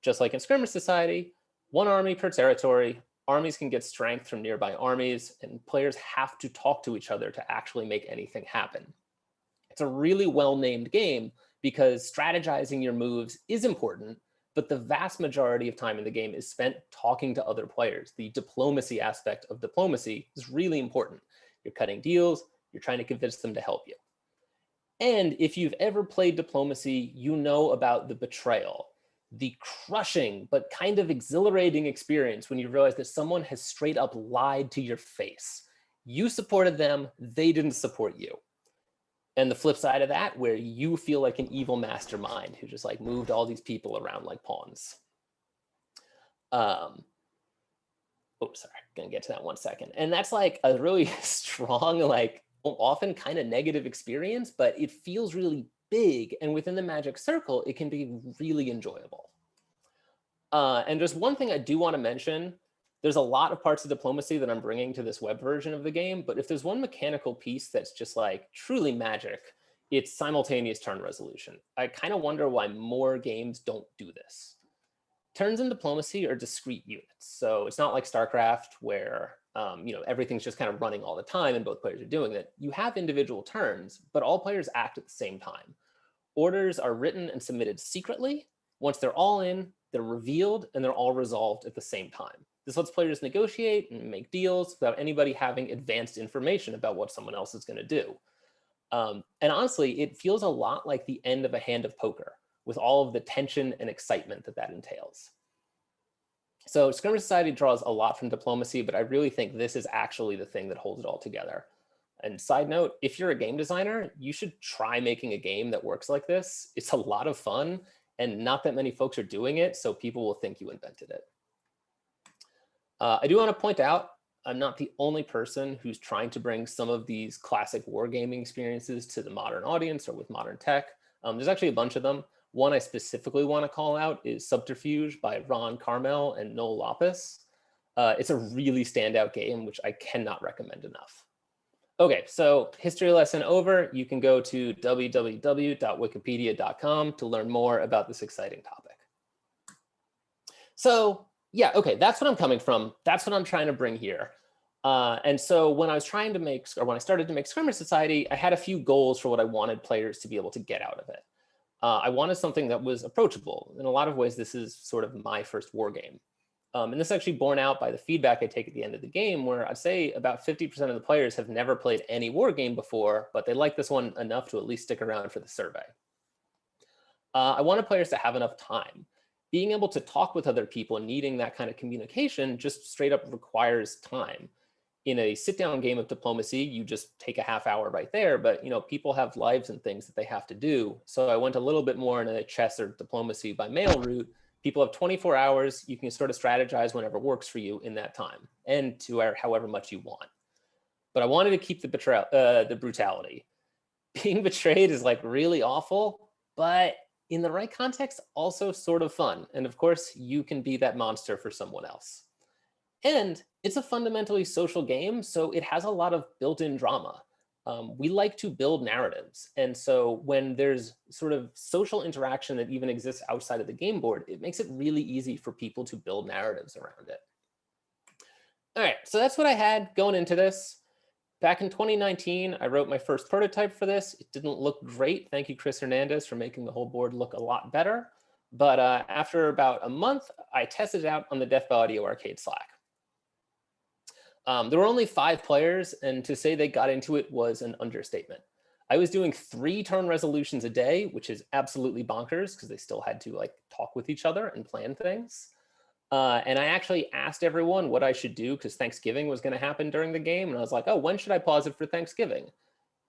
Just like in Skirmish Society, one army per territory, armies can get strength from nearby armies, and players have to talk to each other to actually make anything happen. It's a really well-named game because strategizing your moves is important, but the vast majority of time in the game is spent talking to other players. The diplomacy aspect of Diplomacy is really important. You're cutting deals, you're trying to convince them to help you. And if you've ever played Diplomacy, you know about the betrayal, the crushing but kind of exhilarating experience when you realize that someone has straight up lied to your face. You supported them, they didn't support you. And the flip side of that, where you feel like an evil mastermind who just like moved all these people around like pawns. Sorry, gonna get to that one second. And that's like a really strong, like often kind of negative experience, but it feels really big. And within the Magic Circle, it can be really enjoyable. And just one thing I do want to mention, there's a lot of parts of Diplomacy that I'm bringing to this web version of the game, but if there's one mechanical piece that's just like truly magic, it's simultaneous turn resolution. I kind of wonder why more games don't do this. Turns in Diplomacy are discrete units. So it's not like StarCraft where everything's just kind of running all the time and both players are doing it. You have individual turns, but all players act at the same time. Orders are written and submitted secretly. Once they're all in, they're revealed and they're all resolved at the same time. This lets players negotiate and make deals without anybody having advanced information about what someone else is going to do. And honestly, it feels a lot like the end of a hand of poker with all of the tension and excitement that that entails. So Skirmish Society draws a lot from diplomacy, but I really think this is actually the thing that holds it all together. And side note, if you're a game designer, you should try making a game that works like this. It's a lot of fun, and not that many folks are doing it, so people will think you invented it. I do want to point out, I'm not the only person who's trying to bring some of these classic wargaming experiences to the modern audience or with modern tech. There's actually a bunch of them. One I specifically want to call out is Subterfuge by Ron Carmel and Noel Lapis. It's a really standout game, which I cannot recommend enough. Okay, so history lesson over. You can go to www.wikipedia.com to learn more about this exciting topic. So yeah, okay, that's what I'm coming from. That's what I'm trying to bring here. And so when I was trying to make, or when I started to make Skirmish Society, I had a few goals for what I wanted players to be able to get out of it. I wanted something that was approachable. In a lot of ways, this is sort of my first war game. And this is actually borne out by the feedback I take at the end of the game, where I'd say about 50% of the players have never played any war game before, but they like this one enough to at least stick around for the survey. I wanted players to have enough time. Being able to talk with other people and needing that kind of communication just straight up requires time. In a sit-down game of diplomacy, you just take a half hour right there, but people have lives and things that they have to do. So I went a little bit more in a chess or diplomacy by mail route. People have 24 hours. You can sort of strategize whenever works for you in that time and to however much you want. But I wanted to keep the brutality. Being betrayed is like really awful, but in the right context, also sort of fun. And of course, you can be that monster for someone else. And it's a fundamentally social game, so it has a lot of built-in drama. We like to build narratives. And so when there's sort of social interaction that even exists outside of the game board, it makes it really easy for people to build narratives around it. All right, so that's what I had going into this. Back in 2019, I wrote my first prototype for this. It didn't look great. Thank you, Chris Hernandez, for making the whole board look a lot better. But after about a month, I tested it out on the Death by Audio Arcade Slack. There were only 5 players, and to say they got into it was an understatement. I was doing 3 turn resolutions a day, which is absolutely bonkers because they still had to talk with each other and plan things. And I actually asked everyone what I should do because Thanksgiving was going to happen during the game. And I was like, oh, when should I pause it for Thanksgiving?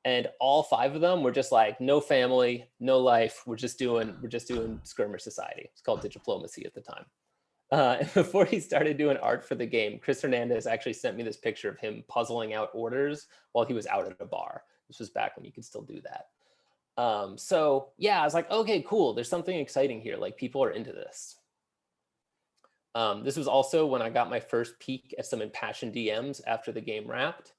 And all 5 of them were just like, no family, no life. We're just doing Skirmish Society. It's called Diplomacy at the time. And before he started doing art for the game, Chris Hernandez actually sent me this picture of him puzzling out orders while he was out at a bar. This was back when you could still do that. So yeah, I was like, okay, cool. There's something exciting here. Like people are into this. This was also when I got my first peek at some impassioned DMs after the game wrapped.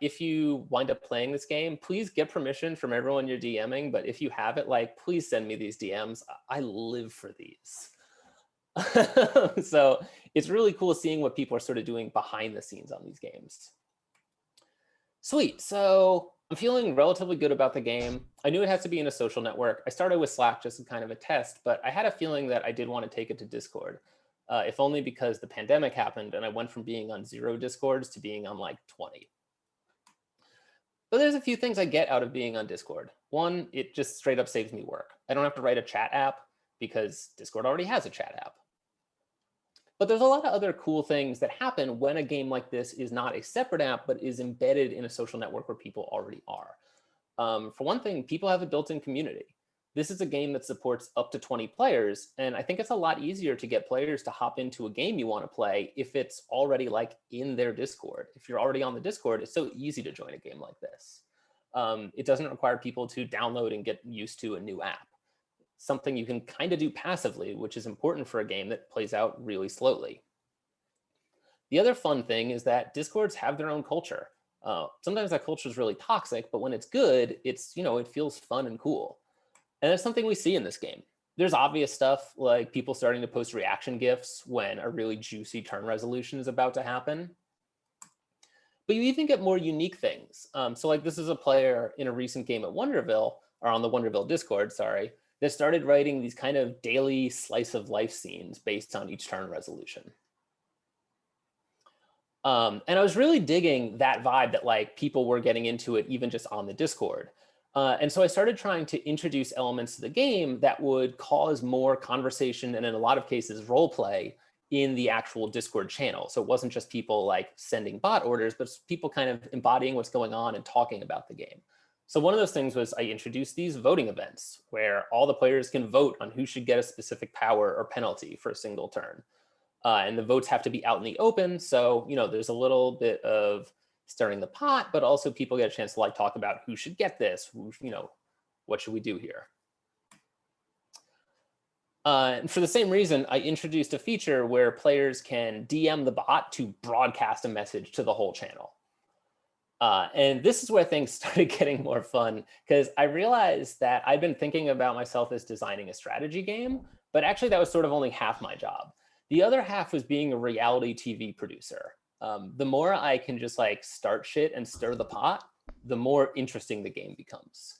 If you wind up playing this game, please get permission from everyone you're DMing. But if you have it, please send me these DMs. I live for these. So it's really cool seeing what people are sort of doing behind the scenes on these games. Sweet. So I'm feeling relatively good about the game. I knew it has to be in a social network. I started with Slack just as kind of a test, but I had a feeling that I did want to take it to Discord, if only because the pandemic happened and I went from being on 0 Discords to being on 20. But there's a few things I get out of being on Discord. One, it just straight up saves me work. I don't have to write a chat app because Discord already has a chat app. But there's a lot of other cool things that happen when a game like this is not a separate app, but is embedded in a social network where people already are. For one thing, people have a built-in community. This is a game that supports up to 20 players, and I think it's a lot easier to get players to hop into a game you want to play if it's already in their Discord. If you're already on the Discord, it's so easy to join a game like this. It doesn't require people to download and get used to a new app. Something you can kind of do passively, which is important for a game that plays out really slowly. The other fun thing is that Discords have their own culture. Sometimes that culture is really toxic, but when it's good, it's, it feels fun and cool. And that's something we see in this game. There's obvious stuff like people starting to post reaction GIFs when a really juicy turn resolution is about to happen. But you even get more unique things. So this is a player in a recent game at Wonderville, or on the Wonderville Discord, sorry, that started writing these kind of daily slice of life scenes based on each turn resolution. And I was really digging that vibe that like people were getting into it even just on the Discord. And so I started trying to introduce elements to the game that would cause more conversation and in a lot of cases role play in the actual Discord channel. So it wasn't just people like sending bot orders, but people kind of embodying what's going on and talking about the game. So one of those things was I introduced these voting events where all the players can vote on who should get a specific power or penalty for a single turn. And the votes have to be out in the open. So, there's a little bit of stirring the pot, but also people get a chance to like talk about who should get this, what should we do here? And for the same reason, I introduced a feature where players can DM the bot to broadcast a message to the whole channel. And this is where things started getting more fun because I realized that I'd been thinking about myself as designing a strategy game, but actually that was sort of only half my job. The other half was being a reality TV producer. The more I can just like start shit and stir the pot, the more interesting the game becomes.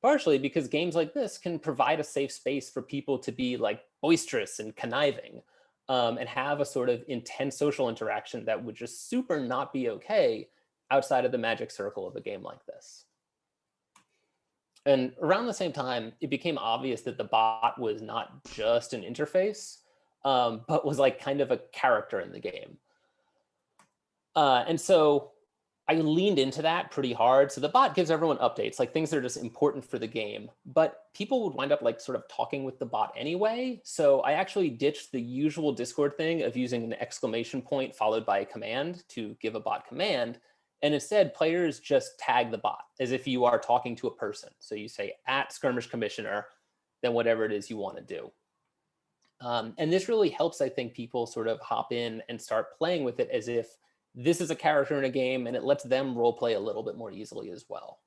Partially because games like this can provide a safe space for people to be like boisterous and conniving and have a sort of intense social interaction that would just super not be okay outside of the magic circle of a game like this. And around the same time, it became obvious that the bot was not just an interface, but was like kind of a character in the game. And so I leaned into that pretty hard. So the bot gives everyone updates, like things that are just important for the game, but people would wind up like sort of talking with the bot anyway. So I actually ditched the usual Discord thing of using an exclamation point followed by a command to give a bot command. And instead, players just tag the bot as if you are talking to a person. So you say @Skirmish Commissioner, then whatever it is you want to do. And this really helps, I think, people sort of hop in and start playing with it as if this is a character in a game, and it lets them role play a little bit more easily as well.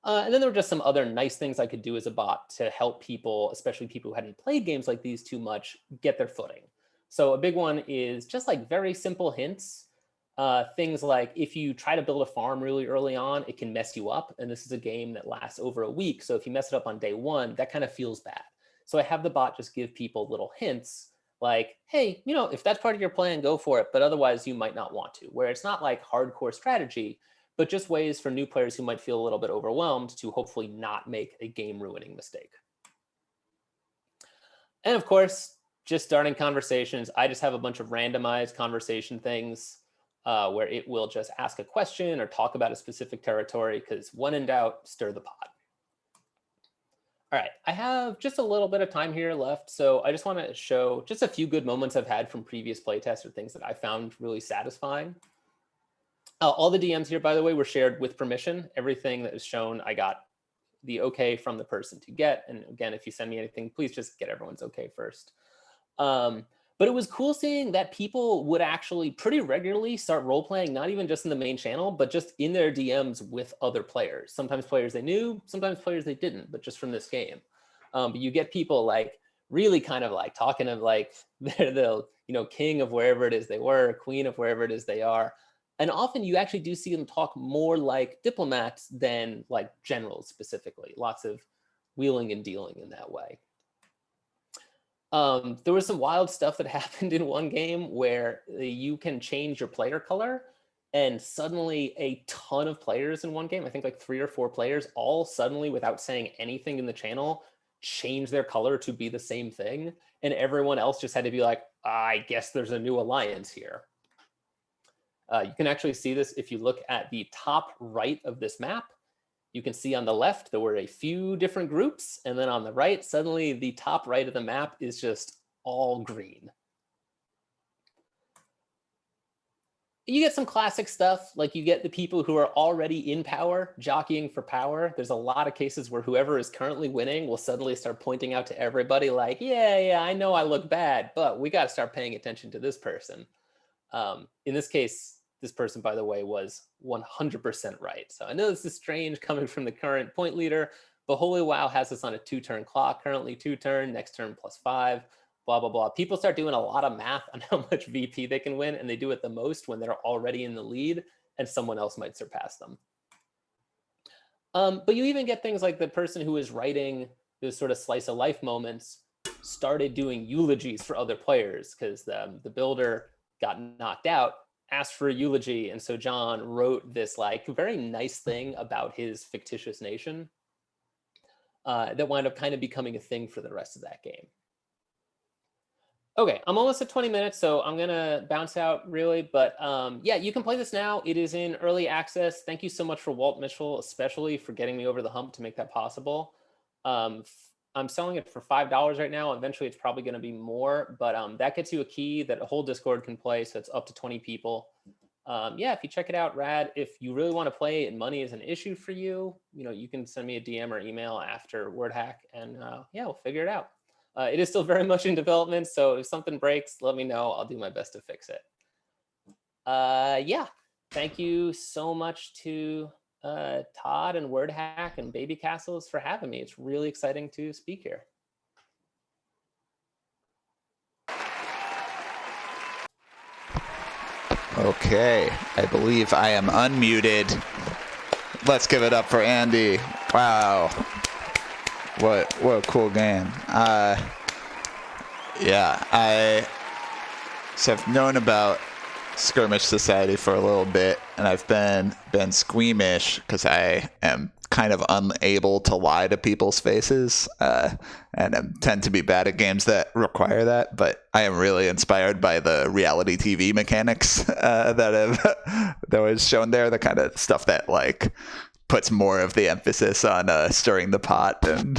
And then there were just some other nice things I could do as a bot to help people, especially people who hadn't played games like these too much, get their footing. So a big one is just like very simple hints. Things like if you try to build a farm really early on, it can mess you up. And this is a game that lasts over a week. So if you mess it up on day one, that kind of feels bad. So I have the bot just give people little hints like, hey, if that's part of your plan, go for it. But otherwise, you might not want to, where it's not like hardcore strategy, but just ways for new players who might feel a little bit overwhelmed to hopefully not make a game ruining mistake. And of course, just starting conversations. I just have a bunch of randomized conversation things where it will just ask a question or talk about a specific territory because when in doubt, stir the pot. All right, I have just a little bit of time here left, so I just want to show just a few good moments I've had from previous playtests or things that I found really satisfying. All the DMs here, by the way, were shared with permission. Everything that is shown, I got the okay from the person to get. And again, if you send me anything, please just get everyone's okay first. But it was cool seeing that people would actually pretty regularly start role-playing, not even just in the main channel, but just in their DMs with other players. Sometimes players they knew, sometimes players they didn't, but just from this game. But you get people like really kind of like talking of like they're the king of wherever it is they were, queen of wherever it is they are. And often you actually do see them talk more like diplomats than like generals specifically. Lots of wheeling and dealing in that way. There was some wild stuff that happened in one game where you can change your player color and suddenly a ton of players in one game, I think like 3 or 4 players, all suddenly without saying anything in the channel, change their color to be the same thing. And everyone else just had to be like, I guess there's a new alliance here. You can actually see this if you look at the top right of this map. You can see on the left, there were a few different groups. And then on the right, suddenly the top right of the map is just all green. You get some classic stuff, like you get the people who are already in power, jockeying for power. There's a lot of cases where whoever is currently winning will suddenly start pointing out to everybody like, yeah, I know I look bad, but we got to start paying attention to this person. In this case, this person, by the way, was 100% right. So I know this is strange coming from the current point leader, but Holy Wow has this on a 2-turn clock, currently 2-turn, next turn +5, blah, blah, blah. People start doing a lot of math on how much VP they can win, and they do it the most when they're already in the lead and someone else might surpass them. But you even get things like the person who is writing those sort of slice of life moments started doing eulogies for other players because the builder got knocked out, asked for a eulogy. And so John wrote this like very nice thing about his fictitious nation that wound up kind of becoming a thing for the rest of that game. Okay, I'm almost at 20 minutes, so I'm gonna bounce out really, but yeah, you can play this now. It is in early access. Thank you so much for Walt Mitchell, especially for getting me over the hump to make that possible. I'm selling it for $5 right now. Eventually, it's probably gonna be more, but that gets you a key that a whole Discord can play, so it's up to 20 people. Yeah, if you check it out, rad. If you really wanna play and money is an issue for you, you can send me a DM or email after WordHack, and yeah, we'll figure it out. It is still very much in development, so if something breaks, let me know. I'll do my best to fix it. Yeah, thank you so much to Todd and WordHack and Baby Castles for having me. It's really exciting to speak here. Okay, I believe I am unmuted. Let's give it up for Andy. Wow. What a cool game. Yeah, I've known about Skirmish Society for a little bit, and I've been squeamish because I am kind of unable to lie to people's faces, and I tend to be bad at games that require that. But I am really inspired by the reality TV mechanics that was shown there, the kind of stuff that like puts more of the emphasis on stirring the pot and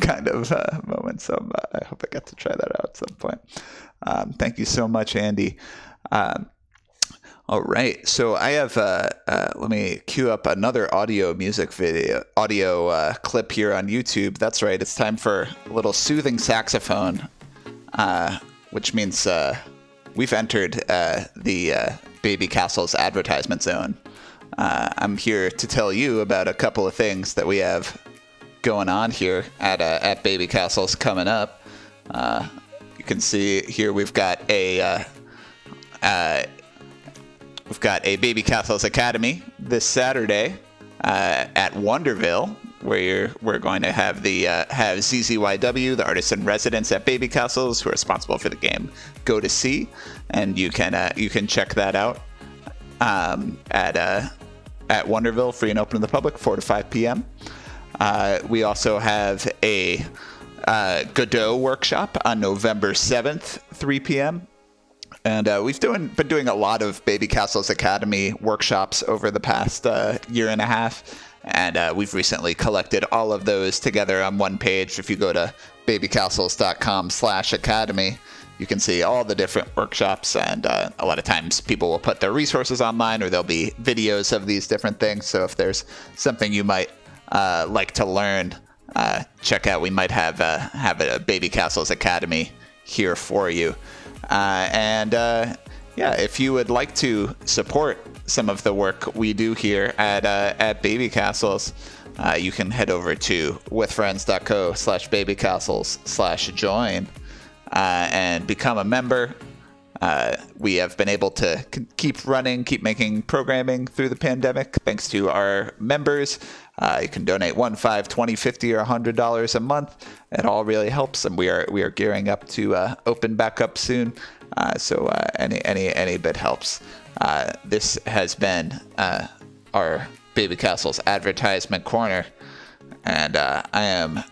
kind of moments. So I hope I get to try that out at some point. Thank you so much, Andy. All right, so I have let me cue up another audio clip here on YouTube. That's right, it's time for a little soothing saxophone, which means we've entered the Baby Castles advertisement zone. I'm here to tell you about a couple of things that we have going on here at Baby Castles coming up. You can see here we've got a Baby Castles Academy this Saturday at Wonderville, where we're going to have have ZZYW, the artists in residence at Baby Castles, who are responsible for the game Go to See, and you can check that out at Wonderville, free and open to the public, 4 to 5 p.m. We also have a Godot workshop on November 7th, 3 p.m. And we've been doing a lot of Baby Castles Academy workshops over the past year and a half. And we've recently collected all of those together on one page. If you go to babycastles.com/academy, you can see all the different workshops. And a lot of times people will put their resources online, or there'll be videos of these different things. So if there's something you might like to learn, check out. We might have a Baby Castles Academy here for you. Yeah, if you would like to support some of the work we do here at Baby Castles, you can head over to withfriends.co/babycastles/join and become a member. We have been able to keep making programming through the pandemic thanks to our members. You can donate $1, $5, $20, $50, or $100 a month. It all really helps, and we are gearing up to open back up soon. So any bit helps. This has been our Baby Castles advertisement corner, and I am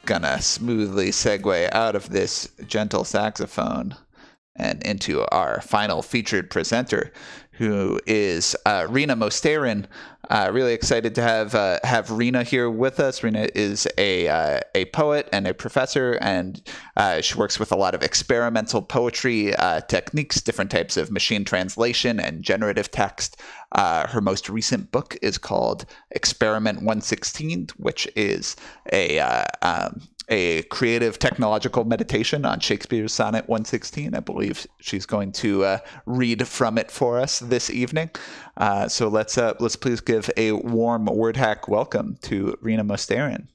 gonna smoothly segue out of this gentle saxophone and into our final featured presenter, who is Rena Mosteirin. Really excited to have Rena here with us. Rena is a poet and a professor, and she works with a lot of experimental poetry techniques, different types of machine translation and generative text. Her most recent book is called Experiment 116, which is a creative technological meditation on Shakespeare's Sonnet 116. I believe she's going to read from it for us this evening. So let's please give a warm WordHack welcome to Rena Mosteirin.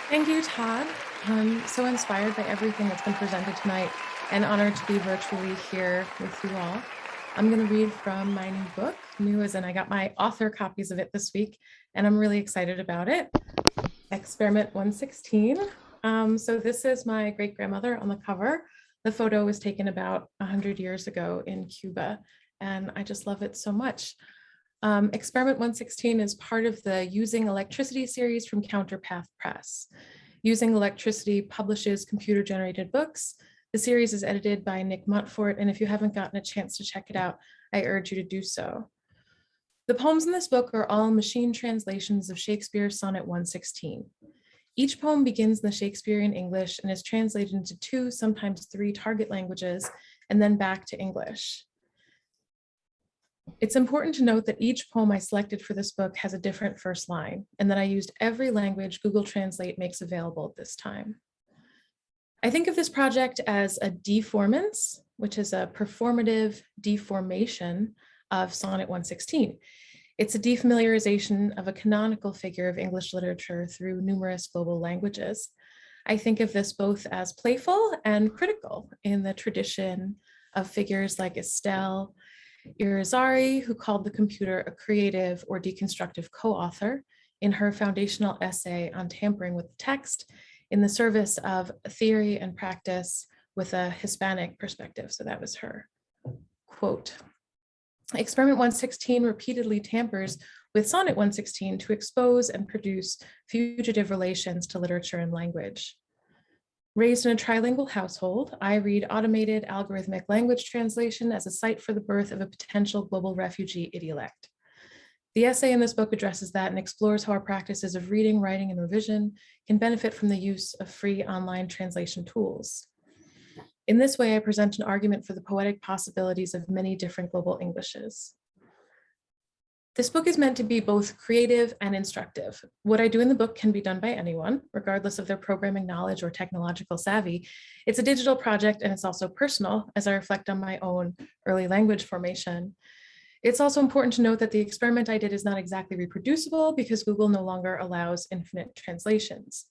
Thank you, Todd. I'm so inspired by everything that's been presented tonight and honored to be virtually here with you all. I'm going to read from my new book, new as in I got my author copies of it this week, and I'm really excited about it. Experiment 116. So this is my great grandmother on the cover. The photo was taken about 100 years ago in Cuba, and I just love it so much. Experiment 116 is part of the Using Electricity series from Counterpath Press. Using Electricity publishes computer-generated books. The series is edited by Nick Montfort, and if you haven't gotten a chance to check it out, I urge you to do so. The poems in this book are all machine translations of Shakespeare's Sonnet 116. Each poem begins in the Shakespearean English and is translated into 2, sometimes 3 target languages, and then back to English. It's important to note that each poem I selected for this book has a different first line, and that I used every language Google Translate makes available at this time. I think of this project as a deformance, which is a performative deformation of Sonnet 116. It's a defamiliarization of a canonical figure of English literature through numerous global languages. I think of this both as playful and critical in the tradition of figures like Estelle Irizarry, who called the computer a creative or deconstructive co-author in her foundational essay on tampering with the text in the service of theory and practice with a Hispanic perspective. So that was her quote. Experiment 116 repeatedly tampers with Sonnet 116 to expose and produce fugitive relations to literature and language. Raised in a trilingual household, I read automated algorithmic language translation as a site for the birth of a potential global refugee idiolect. The essay in this book addresses that and explores how our practices of reading, writing, and revision can benefit from the use of free online translation tools. In this way, I present an argument for the poetic possibilities of many different global Englishes. This book is meant to be both creative and instructive. What I do in the book can be done by anyone, regardless of their programming knowledge or technological savvy. It's a digital project, and it's also personal as I reflect on my own early language formation. It's also important to note that the experiment I did is not exactly reproducible because Google no longer allows infinite translations.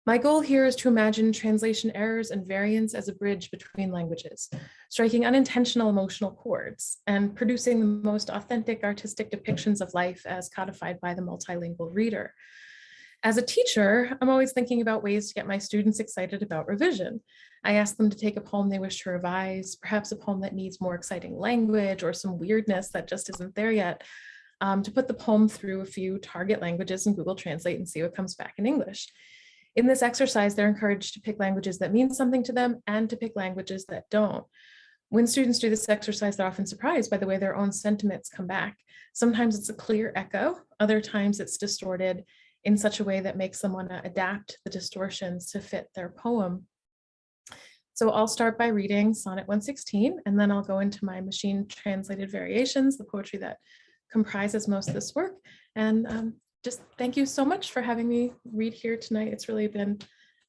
My goal here is to imagine translation errors and variants as a bridge between languages, striking unintentional emotional chords and producing the most authentic artistic depictions of life as codified by the multilingual reader. As a teacher, I'm always thinking about ways to get my students excited about revision. I ask them to take a poem they wish to revise, perhaps a poem that needs more exciting language or some weirdness that just isn't there yet, to put the poem through a few target languages in Google Translate and see what comes back in English. In this exercise, they're encouraged to pick languages that mean something to them and to pick languages that don't. When students do this exercise, they're often surprised by the way their own sentiments come back. Sometimes it's a clear echo, other times it's distorted in such a way that makes them want to adapt the distortions to fit their poem. So I'll start by reading Sonnet 116, and then I'll go into my machine translated variations, the poetry that comprises most of this work. And just thank you so much for having me read here tonight. It's really been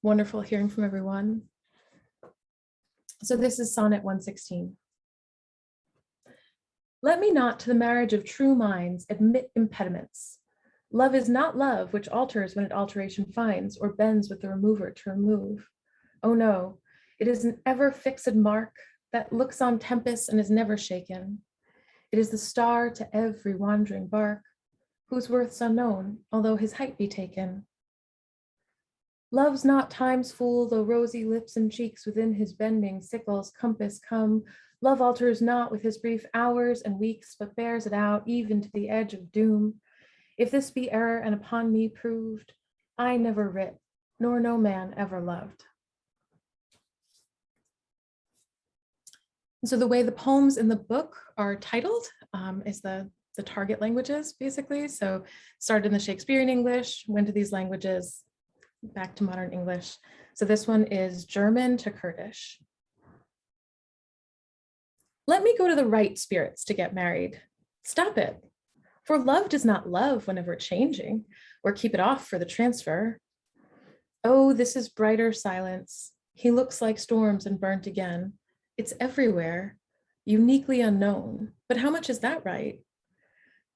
wonderful hearing from everyone. So this is Sonnet 116. Let me not to the marriage of true minds admit impediments. Love is not love which alters when it alteration finds or bends with the remover to remove. Oh no, it is an ever fixed mark that looks on tempests and is never shaken. It is the star to every wandering bark, whose worth's unknown, although his height be taken. Love's not time's fool, though rosy lips and cheeks within his bending sickle's compass come. Love alters not with his brief hours and weeks, but bears it out even to the edge of doom. If this be error and upon me proved, I never writ, nor no man ever loved. So the way the poems in the book are titled is the target languages, basically. So started in the Shakespearean English, went to these languages, back to modern English. So this one is German to Kurdish. Let me go to the right spirits to get married. Stop it. For love does not love whenever changing, or keep it off for the transfer. Oh, this is brighter silence. He looks like storms and burnt again. It's everywhere, uniquely unknown. But how much is that right?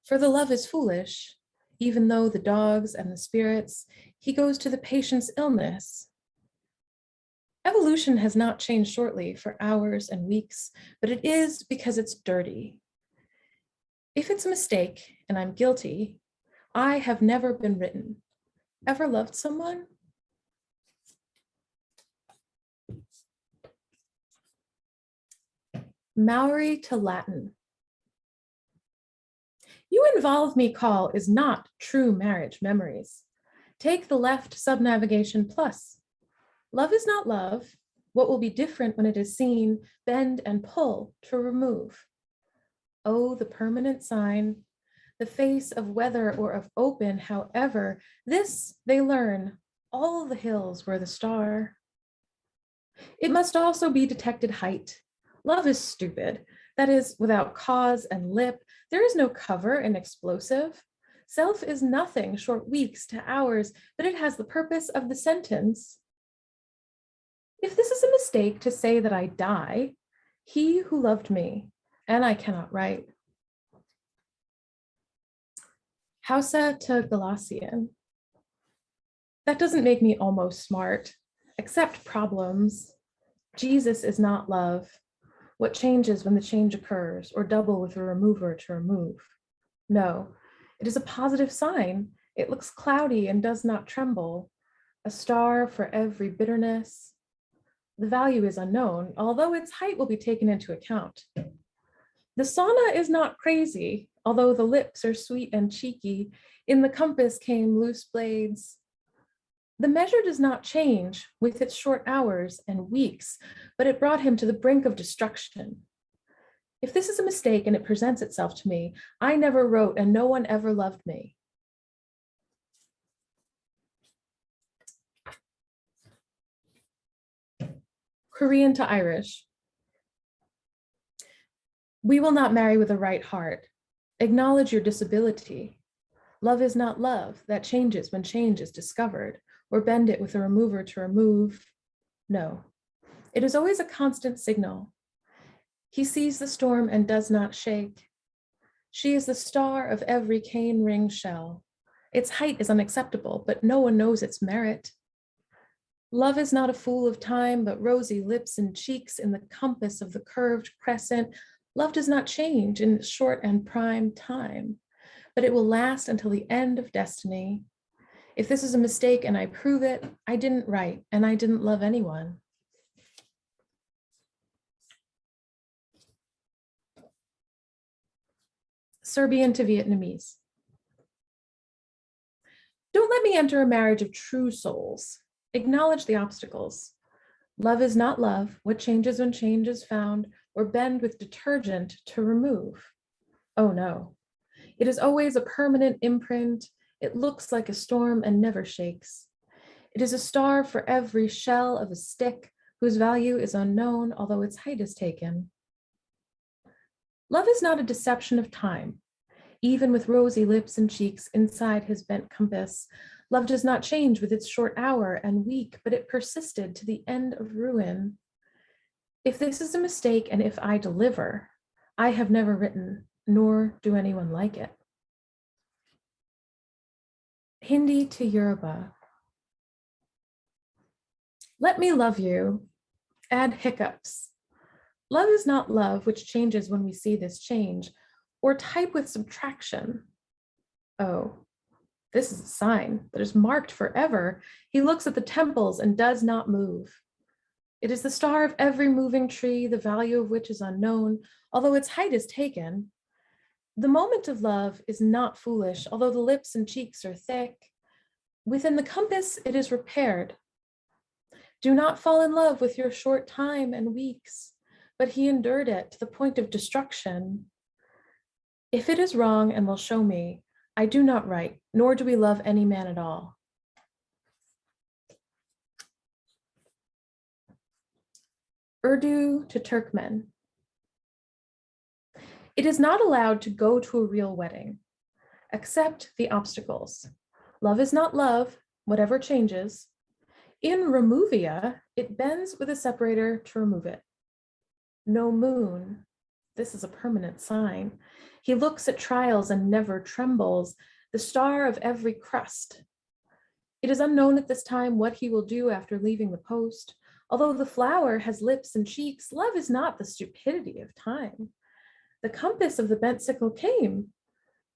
For the love is foolish, even though the dogs and the spirits, he goes to the patient's illness. Evolution has not changed shortly for hours and weeks, but it is because it's dirty. If it's a mistake and I'm guilty, I have never been written. Ever loved someone? Maori to Latin. You involve me call is not true marriage memories. Take the left subnavigation plus. Love is not love. What will be different when it is seen, bend and pull to remove. Oh, the permanent sign, the face of weather or of open, however, this they learn, all the hills were the star. It must also be detected height. Love is stupid, that is without cause and lip, there is no cover and explosive. Self is nothing short weeks to hours, but it has the purpose of the sentence. If this is a mistake to say that I die, he who loved me, and I cannot write. Hausa to Galician. That doesn't make me almost smart. Accept problems. Jesus is not love. What changes when the change occurs, or double with a remover to remove? No, it is a positive sign. It looks cloudy and does not tremble. A star for every bitterness. The value is unknown, although its height will be taken into account. The sauna is not crazy, although the lips are sweet and cheeky. In the compass came loose blades. The measure does not change with its short hours and weeks, but it brought him to the brink of destruction. If this is a mistake and it presents itself to me, I never wrote and no one ever loved me. Korean to Irish. We will not marry with a right heart. Acknowledge your disability. Love is not love that changes when change is discovered, or bend it with a remover to remove. No, it is always a constant signal. He sees the storm and does not shake. She is the star of every cane ring shell. Its height is unacceptable, but no one knows its merit. Love is not a fool of time, but rosy lips and cheeks in the compass of the curved crescent. Love does not change in short and prime time, but it will last until the end of destiny. If this is a mistake and I prove it, I didn't write and I didn't love anyone. Serbian to Vietnamese. Don't let me enter a marriage of true souls. Acknowledge the obstacles. Love is not love, what changes when change is found, or bend with detergent to remove. Oh no, it is always a permanent imprint. It looks like a storm and never shakes. It is a star for every shell of a stick whose value is unknown, although its height is taken. Love is not a deception of time. Even with rosy lips and cheeks inside his bent compass, love does not change with its short hour and week, but it persisted to the end of ruin. If this is a mistake and if I deliver, I have never written, nor do anyone like it. Hindi to Yoruba. Let me love you. Add hiccups. Love is not love, which changes when we see this change, or type with subtraction. Oh, this is a sign that is marked forever. He looks at the temples and does not move. It is the star of every moving tree, the value of which is unknown, although its height is taken. The moment of love is not foolish, although the lips and cheeks are thick. Within the compass, it is repaired. Do not fall in love with your short time and weeks, but he endured it to the point of destruction. If it is wrong and will show me, I do not write, nor do we love any man at all. Urdu to Turkmen. It is not allowed to go to a real wedding. Accept the obstacles. Love is not love, whatever changes. In removia, it bends with a separator to remove it. No moon. This is a permanent sign. He looks at trials and never trembles, the star of every crust. It is unknown at this time what he will do after leaving the post. Although the flower has lips and cheeks, love is not the stupidity of time. The compass of the bent sickle came.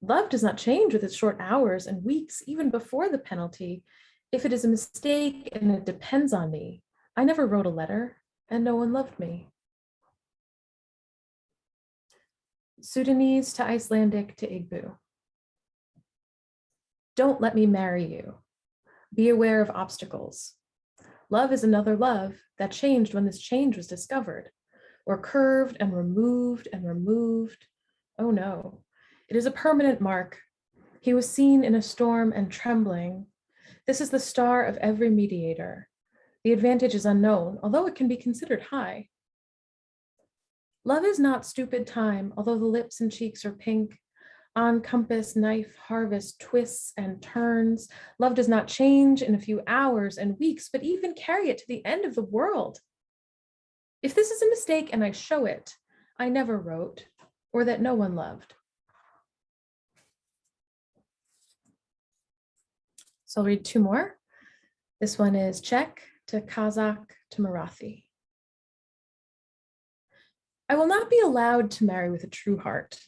Love does not change with its short hours and weeks, even before the penalty. If it is a mistake and it depends on me, I never wrote a letter and no one loved me. Sudanese to Icelandic to Igbo. Don't let me marry you. Be aware of obstacles. Love is another love that changed when this change was discovered, or curved and removed and removed. Oh no, it is a permanent mark. He was seen in a storm and trembling. This is the star of every mediator. The advantage is unknown, although it can be considered high. Love is not stupid time, although the lips and cheeks are pink. On compass, knife, harvest, twists and turns. Love does not change in a few hours and weeks, but even carry it to the end of the world. If this is a mistake and I show it, I never wrote, or that no one loved. So I'll read two more. This one is Czech to Kazakh to Marathi. I will not be allowed to marry with a true heart.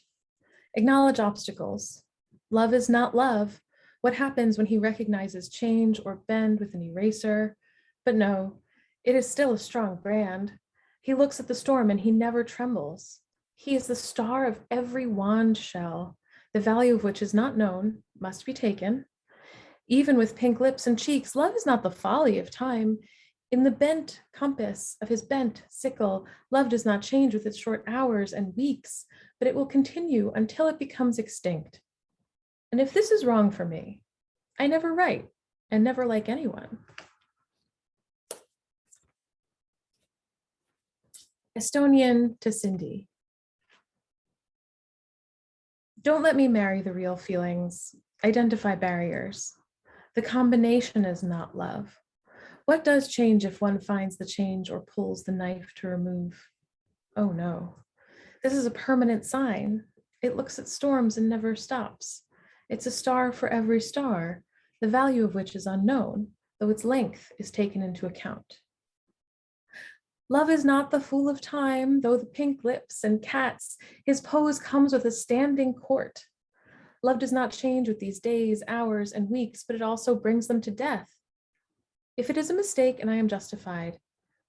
Acknowledge obstacles. Love is not love. What happens when he recognizes change or bend with an eraser? But no, it is still a strong brand. He looks at the storm and he never trembles. He is the star of every wand shell, the value of which is not known, must be taken. Even with pink lips and cheeks, love is not the folly of time. In the bent compass of his bent sickle, love does not change with its short hours and weeks, but it will continue until it becomes extinct. And if this is wrong for me, I never write and never like anyone. Estonian to Cindy. Don't let me marry the real feelings. Identify barriers. The combination is not love. What does change if one finds the change or pulls the knife to remove? Oh no, this is a permanent sign. It looks at storms and never stops. It's a star for every star, the value of which is unknown, though its length is taken into account. Love is not the fool of time, though the pink lips and cats, his pose comes with a standing court. Love does not change with these days, hours, and weeks, but it also brings them to death. If it is a mistake and I am justified,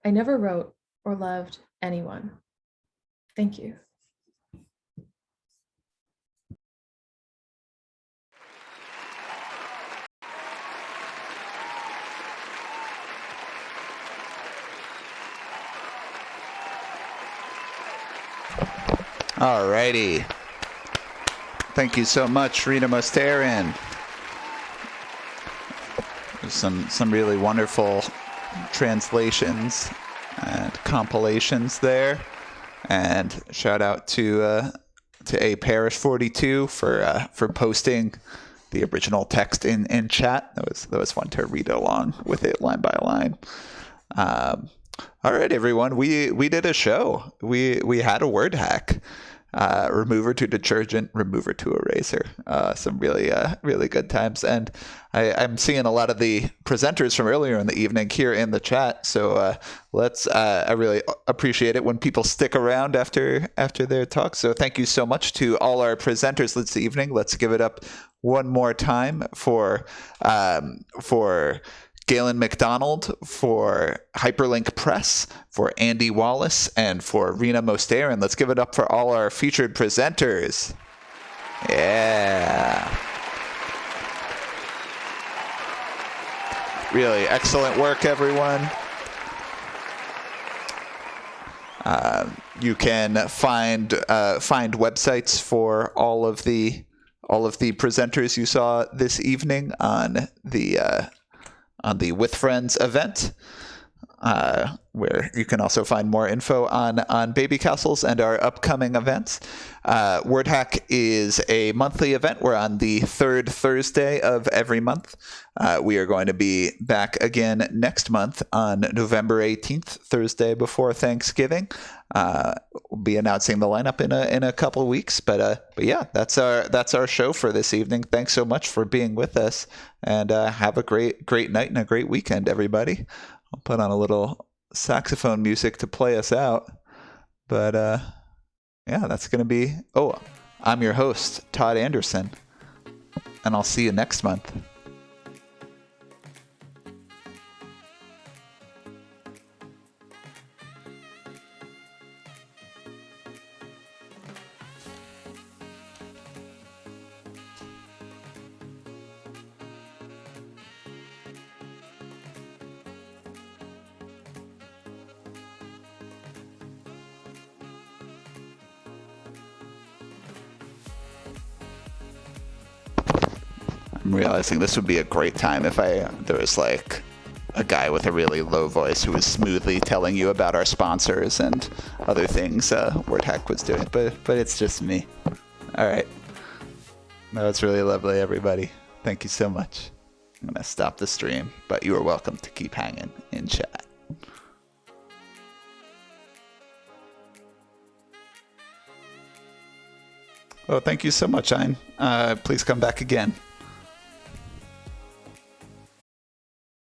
I never wrote or loved anyone. Thank you. All righty. Thank you so much, Rena Mosteirin. Some really wonderful translations and compilations there. And shout out to A Parish 42 for posting the original text in chat. That was fun to read along with it line by line. All right, everyone, we did a show. We had a word hack. Remover to detergent, remover to eraser. Some really good times. And I'm seeing a lot of the presenters from earlier in the evening here in the chat. So I really appreciate it when people stick around after their talk. So thank you so much to all our presenters this evening. Let's give it up one more time for Galen Macdonald, for Hyperlink Press, for Andy Wallace, and for Rena Mosteirin. Let's give it up for all our featured presenters. Yeah. Really excellent work, everyone. You can find websites for all of the presenters you saw this evening on the With Friends event, where you can also find more info on Baby Castles and our upcoming events. WordHack is a monthly event. We're on the third Thursday of every month. We are going to be back again next month on November 18th, Thursday before Thanksgiving. We'll be announcing the lineup in a couple of weeks, but yeah, that's our show for this evening. Thanks so much for being with us, and have a great night and a great weekend, everybody. I'll put on a little saxophone music to play us out, but yeah, that's gonna be. Oh, I'm your host, Todd Anderson, and I'll see you next month. I'm realizing this would be a great time if there was like a guy with a really low voice who was smoothly telling you about our sponsors and other things WordHack was doing, but it's just me. All right. No, it's really lovely, everybody. Thank you so much. I'm gonna stop the stream, but you are welcome to keep hanging in chat. Well, thank you so much, Ein. Please come back again.